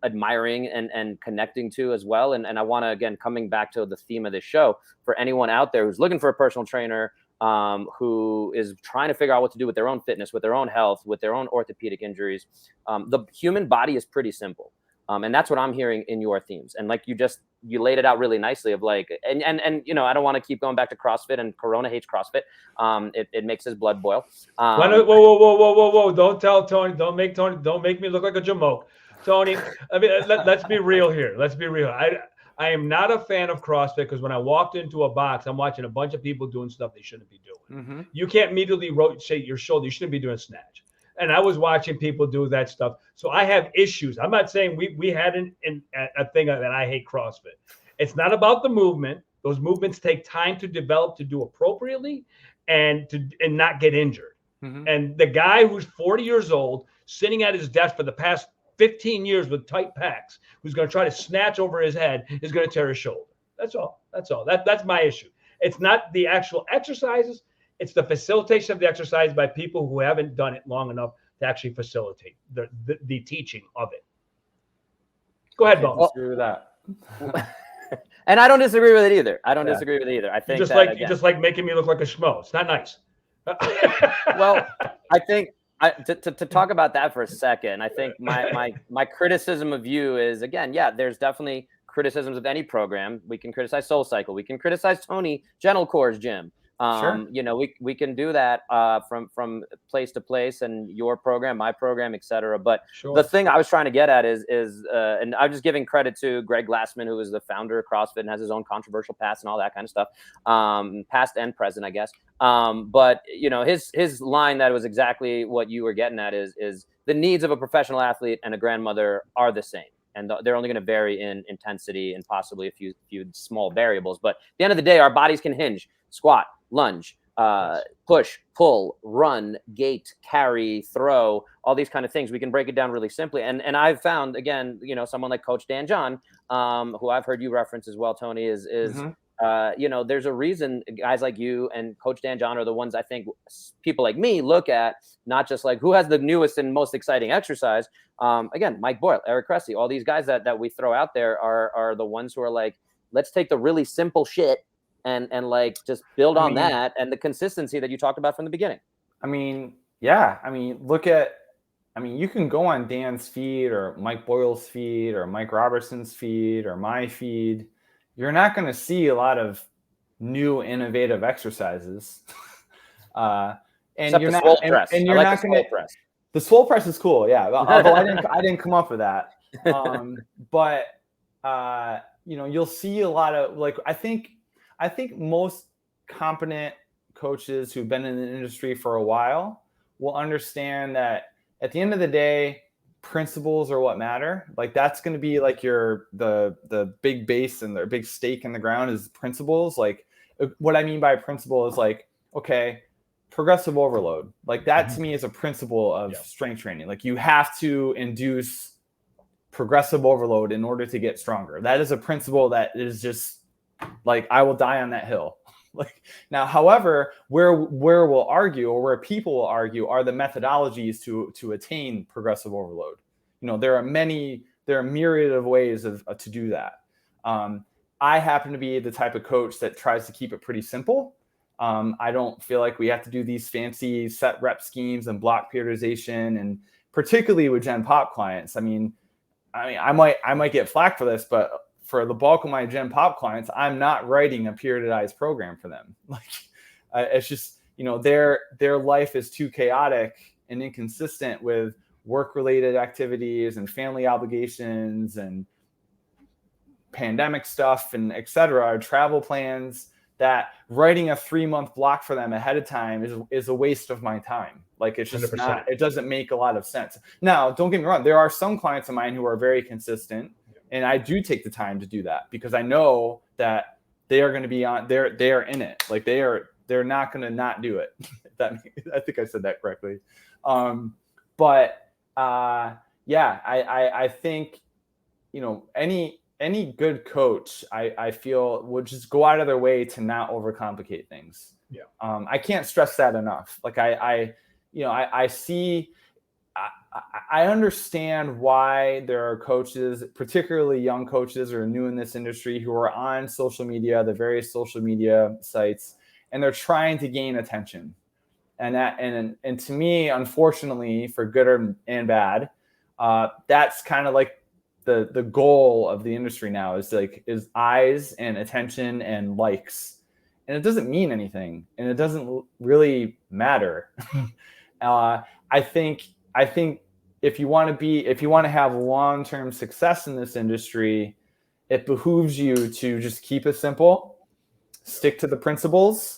admiring and connecting to as well. And I want to, again, coming back to the theme of this show, for anyone out there who's looking for a personal trainer, who is trying to figure out what to do with their own fitness, with their own health, with their own orthopedic injuries. The human body is pretty simple. And that's what I'm hearing in your themes. And like you laid it out really nicely of like, and I don't want to keep going back to CrossFit, and Corona hates CrossFit. It makes his blood boil. Whoa. Don't tell Tony. Don't make me look like a jamoke. Tony, I mean, let's be real here. Let's be real. I am not a fan of CrossFit because when I walked into a box, I'm watching a bunch of people doing stuff they shouldn't be doing. Mm-hmm. You can't immediately rotate your shoulder. You shouldn't be doing snatch. And I was watching people do that stuff. So I have issues. I'm not saying we had a thing that I hate CrossFit. It's not about the movement. Those movements take time to develop, to do appropriately, and not get injured. Mm-hmm. And the guy who's 40 years old, sitting at his desk for the past 15 years with tight packs, who's going to try to snatch over his head, is going to tear his shoulder. That's all. That's my issue. It's not the actual exercises. It's the facilitation of the exercise by people who haven't done it long enough to actually facilitate the teaching of it. Go ahead, Bo. I disagree with that. And I don't disagree with it either. I think you just like making me look like a schmo. It's not nice. Well, I think to talk about that for a second, I think my criticism of you is, again, there's definitely criticisms of any program. We can criticize SoulCycle. We can criticize Tony Gentilcore's gym. Sure. We can do that from place to place, and your program, my program, etc. But the thing I was trying to get at is and I'm just giving credit to Greg Glassman, who is the founder of CrossFit and has his own controversial past and all that kind of stuff, past and present, I guess. But his line that was exactly what you were getting at is the needs of a professional athlete and a grandmother are the same. And they're only going to vary in intensity and possibly a few small variables. But at the end of the day, our bodies can hinge, squat, lunge, push, pull, run, gait, carry, throw, all these kind of things. We can break it down really simply. And I've found, again, someone like Coach Dan John, who I've heard you reference as well, Tony, is Mm-hmm. There's a reason guys like you and Coach Dan John are the ones I think people like me look at, not just like who has the newest and most exciting exercise. Again, Mike Boyle, Eric Cressy, all these guys that we throw out there are the ones who are like, let's take the really simple shit and like just build on that and the consistency that you talked about from the beginning. You can go on Dan's feed or Mike Boyle's feed or Mike Robertson's feed or my feed. You're not going to see a lot of new innovative exercises. And except you're the not swole press. and you're like not the going to press. The swole press is cool, yeah. Although I didn't come up with that. But you'll see a lot of, like, I think most competent coaches who've been in the industry for a while will understand that at the end of the day, principles are what matter. Like, that's going to be like the big base and the big stake in the ground is principles. Like, what I mean by principle is like, okay, progressive overload. Like, that to me is a principle of strength training. Like, you have to induce progressive overload in order to get stronger. That is a principle that is just like, I will die on that hill. Like, now, however, where we'll argue, or where people will argue, are the methodologies to attain progressive overload. There are myriad of ways to do that. I happen to be the type of coach that tries to keep it pretty simple. I don't feel like we have to do these fancy set rep schemes and block periodization, and particularly with Gen Pop clients. I mean, I might get flack for this, but for the bulk of my Gen Pop clients, I'm not writing a periodized program for them. Like, it's just, their life is too chaotic and inconsistent with work-related activities and family obligations and pandemic stuff and et cetera, travel plans, that writing a 3-month block for them ahead of time is a waste of my time. Like, it's just 100%. it doesn't make a lot of sense. Now, don't get me wrong. There are some clients of mine who are very consistent, and I do take the time to do that because I know that they are going to be they're in it. Like, they're not going to not do it. I think I said that correctly. I think, any good coach, I feel, would just go out of their way to not overcomplicate things. Yeah. I can't stress that enough. Like, I understand why there are coaches, particularly young coaches or new in this industry, who are on social media, the various social media sites, and they're trying to gain attention. And to me, unfortunately, for good and bad, that's kind of like the goal of the industry now is eyes and attention and likes, and it doesn't mean anything, and it doesn't really matter. I think if you want to have long-term success in this industry, it behooves you to just keep it simple, stick to the principles.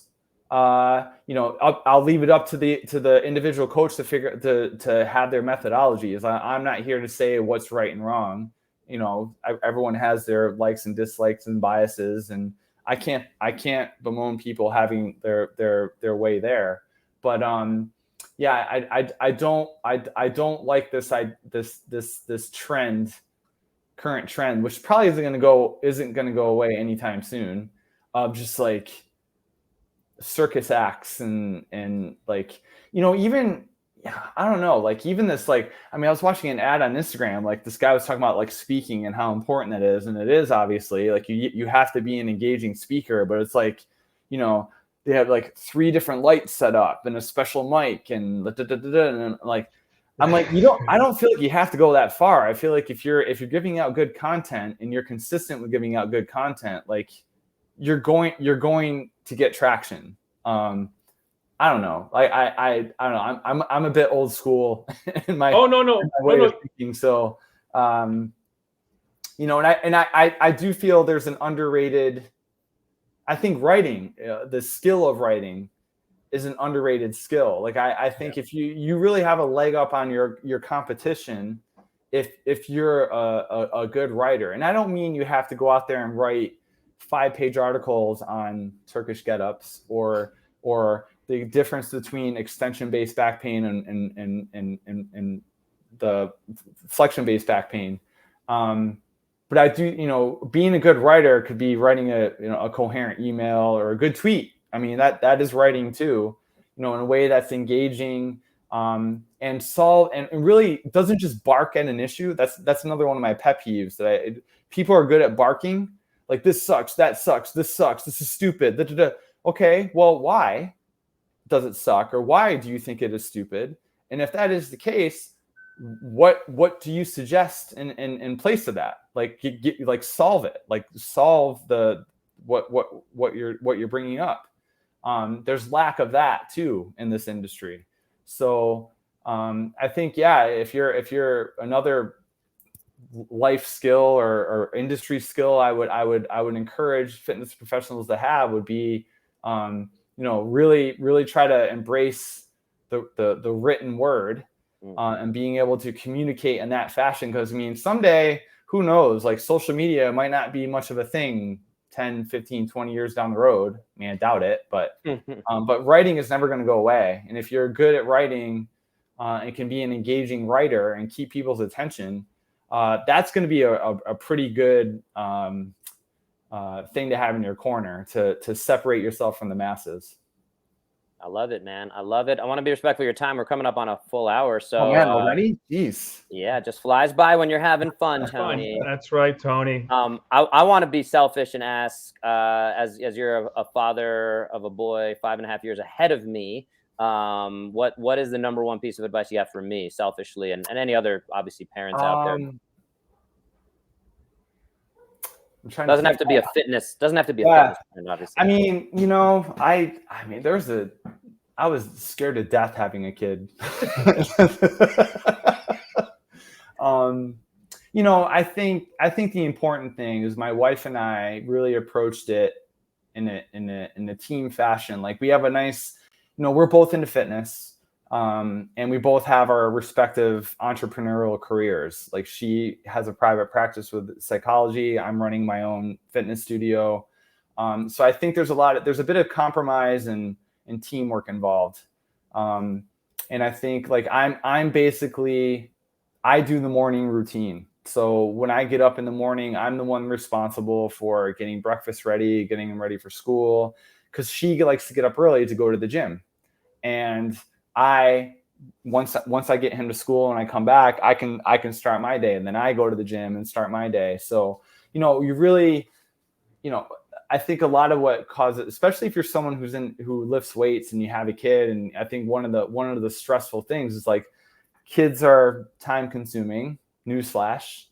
I'll leave it up to the individual coach to have their methodologies. I'm not here to say what's right and wrong. Everyone has their likes and dislikes and biases, and I can't bemoan people having their way there. But I don't like this current trend, which probably isn't going to go away anytime soon, of just like circus acts and like, even, I don't know, like, even this, like, I was watching an ad on Instagram, like this guy was talking about like speaking and how important that is. And it is, obviously, like you have to be an engaging speaker, but it's like, they have like 3 different lights set up and a special mic and like, I'm like, I don't feel like you have to go that far. I feel like if you're giving out good content and you're consistent with giving out good content, like you're going to get traction. I don't know. I don't know. I'm a bit old school in my way of thinking. So, and I do feel there's an underrated. I think writing, the skill of writing, is an underrated skill. Like, I think if you really have a leg up on your competition, if you're a good writer, and I don't mean you have to go out there and write 5-page articles on Turkish get-ups or the difference between extension-based back pain and the flexion-based back pain. But I do, being a good writer could be writing a coherent email or a good tweet. I mean, that is writing too, in a way that's engaging, and really doesn't just bark at an issue. That's another one of my pet peeves, people are good at barking. Like, this sucks, that sucks, this sucks, this is stupid. Okay, well, why does it suck, or why do you think it is stupid? And if that is the case, what do you suggest in place of that? Like, solve it. Like, solve the what you're bringing up. There's lack of that too in this industry. So I think, if you're another life skill or industry skill, I would encourage fitness professionals to have would be, really try to embrace the written word, and being able to communicate in that fashion. Because someday, who knows, like, social media might not be much of a thing 10, 15, 20 years down the road. I doubt it, but writing is never going to go away. And if you're good at writing, and can be an engaging writer and keep people's attention, that's going to be a pretty good thing to have in your corner to separate yourself from the masses. I love it, man. I love it. I want to be respectful of your time. We're coming up on a full hour. So, oh man, already? Jeez. Yeah, it just flies by when you're having fun, Tony. That's right, Tony. I want to be selfish and ask, as you're a father of a boy 5.5 years ahead of me, what is the number one piece of advice you have for me, selfishly, and any other obviously parents out there? Doesn't have to be a fitness. Doesn't have to be a fitness trend, obviously. I mean, I mean, I was scared to death having a kid. I think the important thing is my wife and I really approached it in a team fashion. Like we have a nice, we're both into fitness. And we both have our respective entrepreneurial careers. Like she has a private practice with psychology. I'm running my own fitness studio. So I think there's a bit of compromise and teamwork involved. And I think like I do the morning routine. So when I get up in the morning, I'm the one responsible for getting breakfast ready, getting him ready for school, because she likes to get up early to go to the gym. And once I get him to school and I come back, I can start my day, and then I go to the gym and start my day. So, you really, I think a lot of what causes, especially if you're someone who lifts weights and you have a kid. And I think one of the stressful things is like kids are time consuming, newsflash.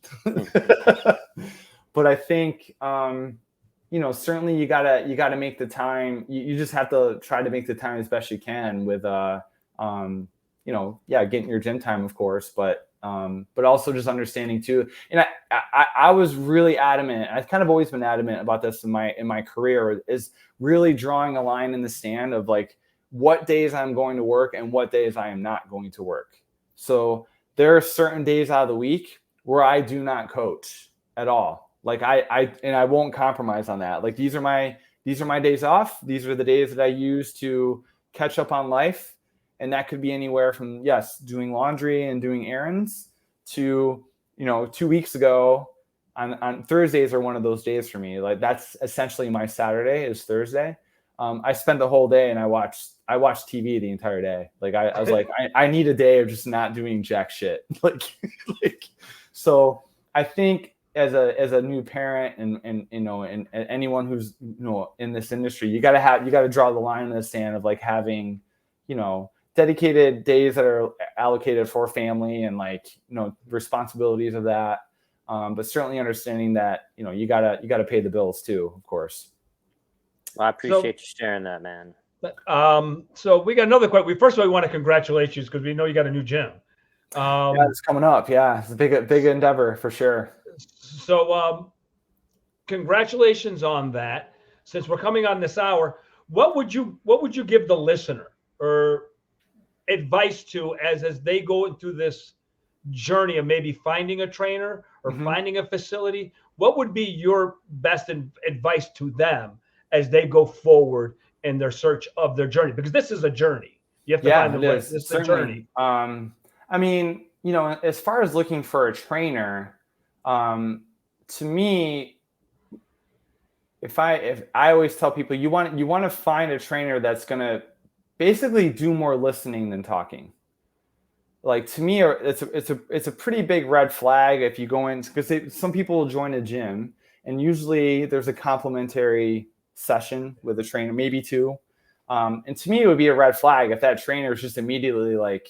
But I think, certainly you gotta make the time. You just have to try to make the time as best you can with, getting your gym time, of course, but also just understanding too. And I was really adamant. I've kind of always been adamant about this in my career, is really drawing a line in the sand of like what days I'm going to work and what days I am not going to work. So there are certain days out of the week where I do not coach at all. Like I won't compromise on that. Like these are my days off. These are the days that I use to catch up on life. And that could be anywhere from, doing laundry and doing errands to, 2 weeks ago on Thursdays are one of those days for me. Like that's essentially my Saturday is Thursday. I spent the whole day and I watched TV the entire day. Like I was like, I need a day of just not doing jack shit. So I think as a new parent and anyone who's, in this industry, you got to draw the line in the sand of like having, dedicated days that are allocated for family and responsibilities of that. But certainly understanding that, you gotta pay the bills too, of course. Well, I appreciate you sharing that, man. So we got another question. First of all, we want to congratulate you because we know you got a new gym. It's coming up. Yeah, it's a big endeavor for sure. So congratulations on that. Since we're coming on this hour, what would you give the listener or advice to as they go through this journey of maybe finding a trainer or finding a facility? What would be your best advice to them as they go forward in their search of their journey? Because this is a journey. You have to find the place. This is a journey. I mean, as far as looking for a trainer, to me, if I always tell people, you want to find a trainer that's going to basically do more listening than talking. Like to me, it's a pretty big red flag if you go in, because some people will join a gym and usually there's a complimentary session with a trainer, maybe two. And to me, it would be a red flag if that trainer is just immediately like,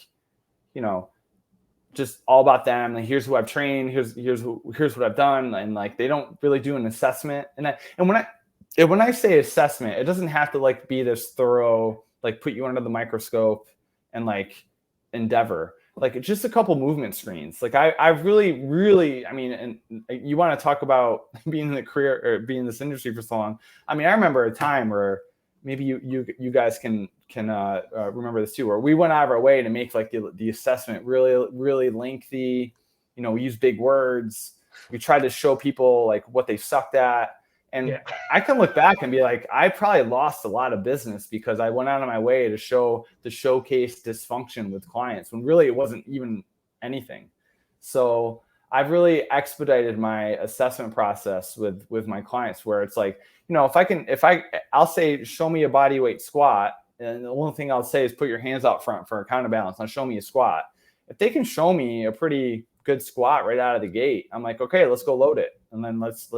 just all about them. Like, here's who I've trained. Here's what I've done. And like, they don't really do an assessment. And when I say assessment, it doesn't have to like be this thorough, like put you under the microscope and like endeavor. Like it's just a couple movement screens. Like I've really, I mean, and you want to talk about being in the career or being in this industry for so long. I mean, I remember a time where maybe you guys can remember this too, where we went out of our way to make like the assessment really lengthy. We use big words. We tried to show people like what they sucked at. And I can look back and be like, I probably lost a lot of business because I went out of my way to showcase dysfunction with clients when really it wasn't even anything. So I've really expedited my assessment process with my clients, where it's like, if I'll say, show me a body weight squat, And the only thing I'll say is put your hands out front for a counterbalance. Now show me a squat. If they can show me a pretty good squat right out of the gate, I'm like, okay, let's go load it, and then let's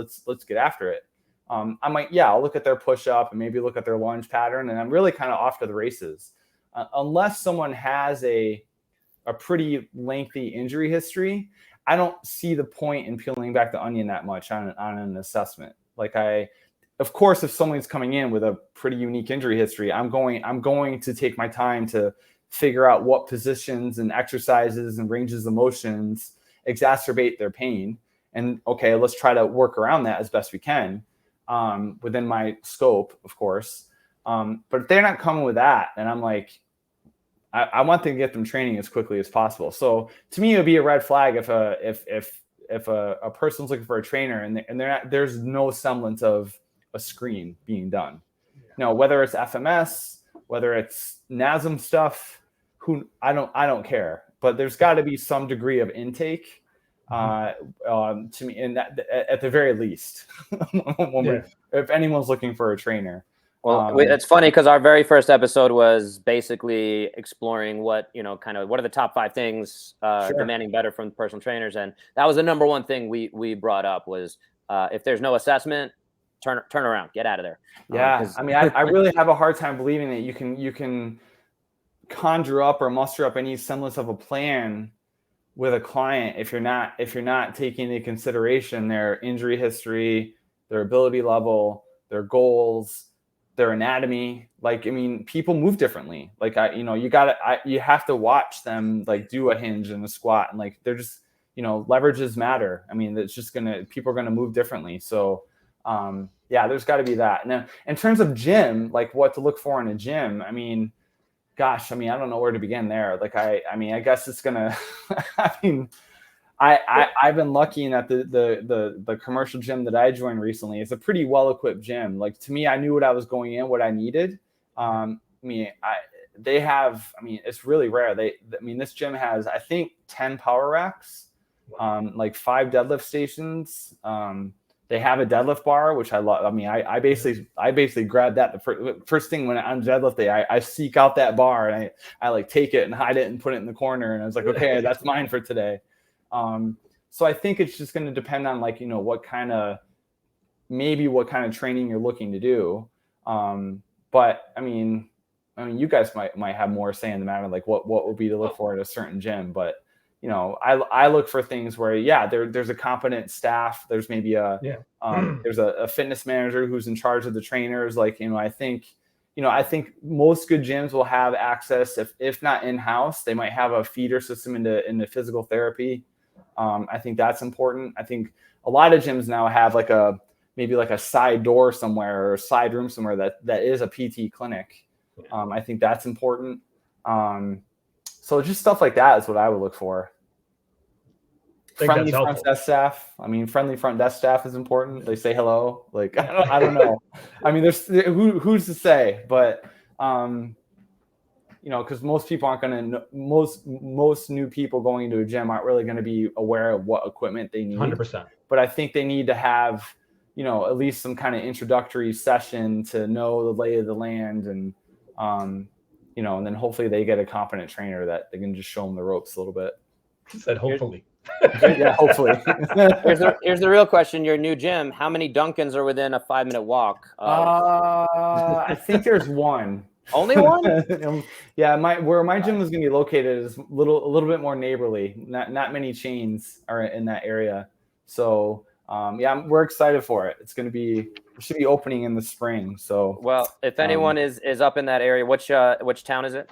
get after it. I'll look at their push up and maybe look at their lunge pattern, and I'm really kind of off to the races. Unless someone has a pretty lengthy injury history, I don't see the point in peeling back the onion that much on an assessment. Like of course, if someone's coming in with a pretty unique injury history, I'm going to take my time to figure out what positions and exercises and ranges of motions exacerbate their pain. And okay, let's try to work around that as best we can within my scope, of course. But if they're not coming with that, and I'm like, I want to get them training as quickly as possible. So to me, it would be a red flag if a person's looking for a trainer and there's no semblance of a screen being done. No, whether it's FMS, whether it's NASM stuff, I don't care. But there's got to be some degree of intake to me, and that at the very least, if anyone's looking for a trainer. Well, it's funny because our very first episode was basically exploring what are the top 5 things demanding better from personal trainers, and that was the number one thing we brought up was if there's no assessment, turn around, get out of there. Yeah, I really have a hard time believing that you can conjure up or muster up any semblance of a plan with a client if you're not taking into consideration their injury history, their ability level, their goals, their anatomy. Like, I mean, people move differently. Like, you have to watch them like do a hinge and a squat, and like they're just, leverages matter. I mean, people are gonna move differently. So there's got to be that. Now, in terms of gym, like what to look for in a gym, I don't know where to begin there. Like, I guess it's gonna. I've been lucky in that the commercial gym that I joined recently is a pretty well equipped gym. Like, to me, I knew what I was going in, what I needed. It's really rare. This gym has, I think, 10 power racks, like 5 deadlift stations. They have a deadlift bar, which I love. I basically grabbed that the first thing when on deadlift day. I seek out that bar and I like take it and hide it and put it in the corner. And I was like, okay, that's mine for today. So I think it's just going to depend on what kind of training you're looking to do. But you guys might have more say in the matter, like what would be to look for at a certain gym. But I look for things where, there's a competent staff. There's maybe there's a fitness manager who's in charge of the trainers. Like, I think most good gyms will have access, if not in-house, they might have a feeder system into physical therapy. I think that's important. I think a lot of gyms now have maybe a side door somewhere or a side room somewhere that is a PT clinic. I think that's important. So just stuff like that is what I would look for. Friendly front desk staff. Friendly front desk staff is important. They say hello. Like, I don't know. There's who's to say, but because most people aren't going to most new people going into a gym aren't really going to be aware of what equipment they need. 100%. But I think they need to have, at least some kind of introductory session to know the lay of the land, and and then hopefully they get a competent trainer that they can just show them the ropes a little bit. He said hopefully. Yeah, hopefully. Here's the real question. Your new gym, how many Dunkins are within a 5-minute walk? I think there's one. Only one? Yeah, where my gym is going to be located is a little bit more neighborly. Not many chains are in that area. So we're excited for it. It should be opening in the spring. So, well, if anyone is up in that area, which town is it?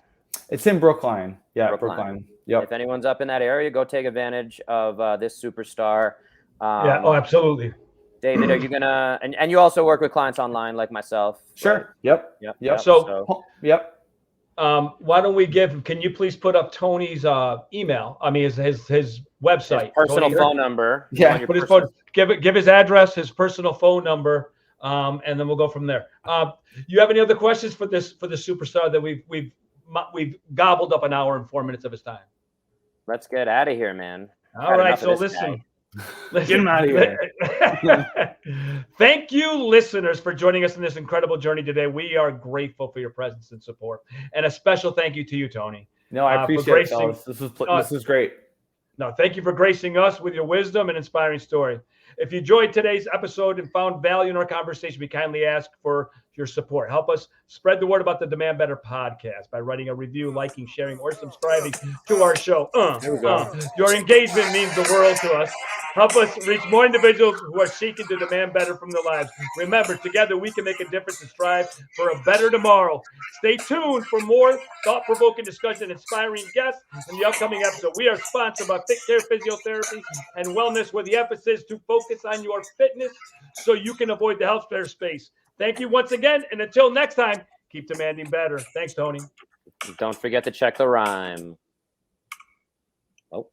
It's in Brookline. Yeah, Brookline. Yep. If anyone's up in that area, go take advantage of this superstar. Absolutely. David, are you gonna and you also work with clients online like myself? Sure. Right? Yep. So yep. Why don't we can you please put up Tony's email? His website, his personal phone number. Yeah. Put his phone, give his address, his personal phone number, and then we'll go from there. You have any other questions for this superstar that we've gobbled up an hour and 4 minutes of his time? Let's get out of here, man. All right. So listen, Get him out of here. Thank you, listeners, for joining us in this incredible journey today. We are grateful for your presence and support. And a special thank you to you, Tony. No, I appreciate it, fellas. This is great. No, thank you for gracing us with your wisdom and inspiring story. If you enjoyed today's episode and found value in our conversation, we kindly ask for your support. Help us spread the word about the Demand Better podcast by writing a review, liking, sharing, or subscribing to our show. Your engagement means the world to us. Help us reach more individuals who are seeking to demand better from their lives. Remember, together we can make a difference and strive for a better tomorrow. Stay tuned for more thought-provoking discussion and inspiring guests in the upcoming episode. We are sponsored by Fit Care Physiotherapy and Wellness, with the emphasis to focus on your fitness so you can avoid the healthcare space. Thank you once again, and until next time, keep demanding better. Thanks, Tony. Don't forget to check the rhyme. Oh.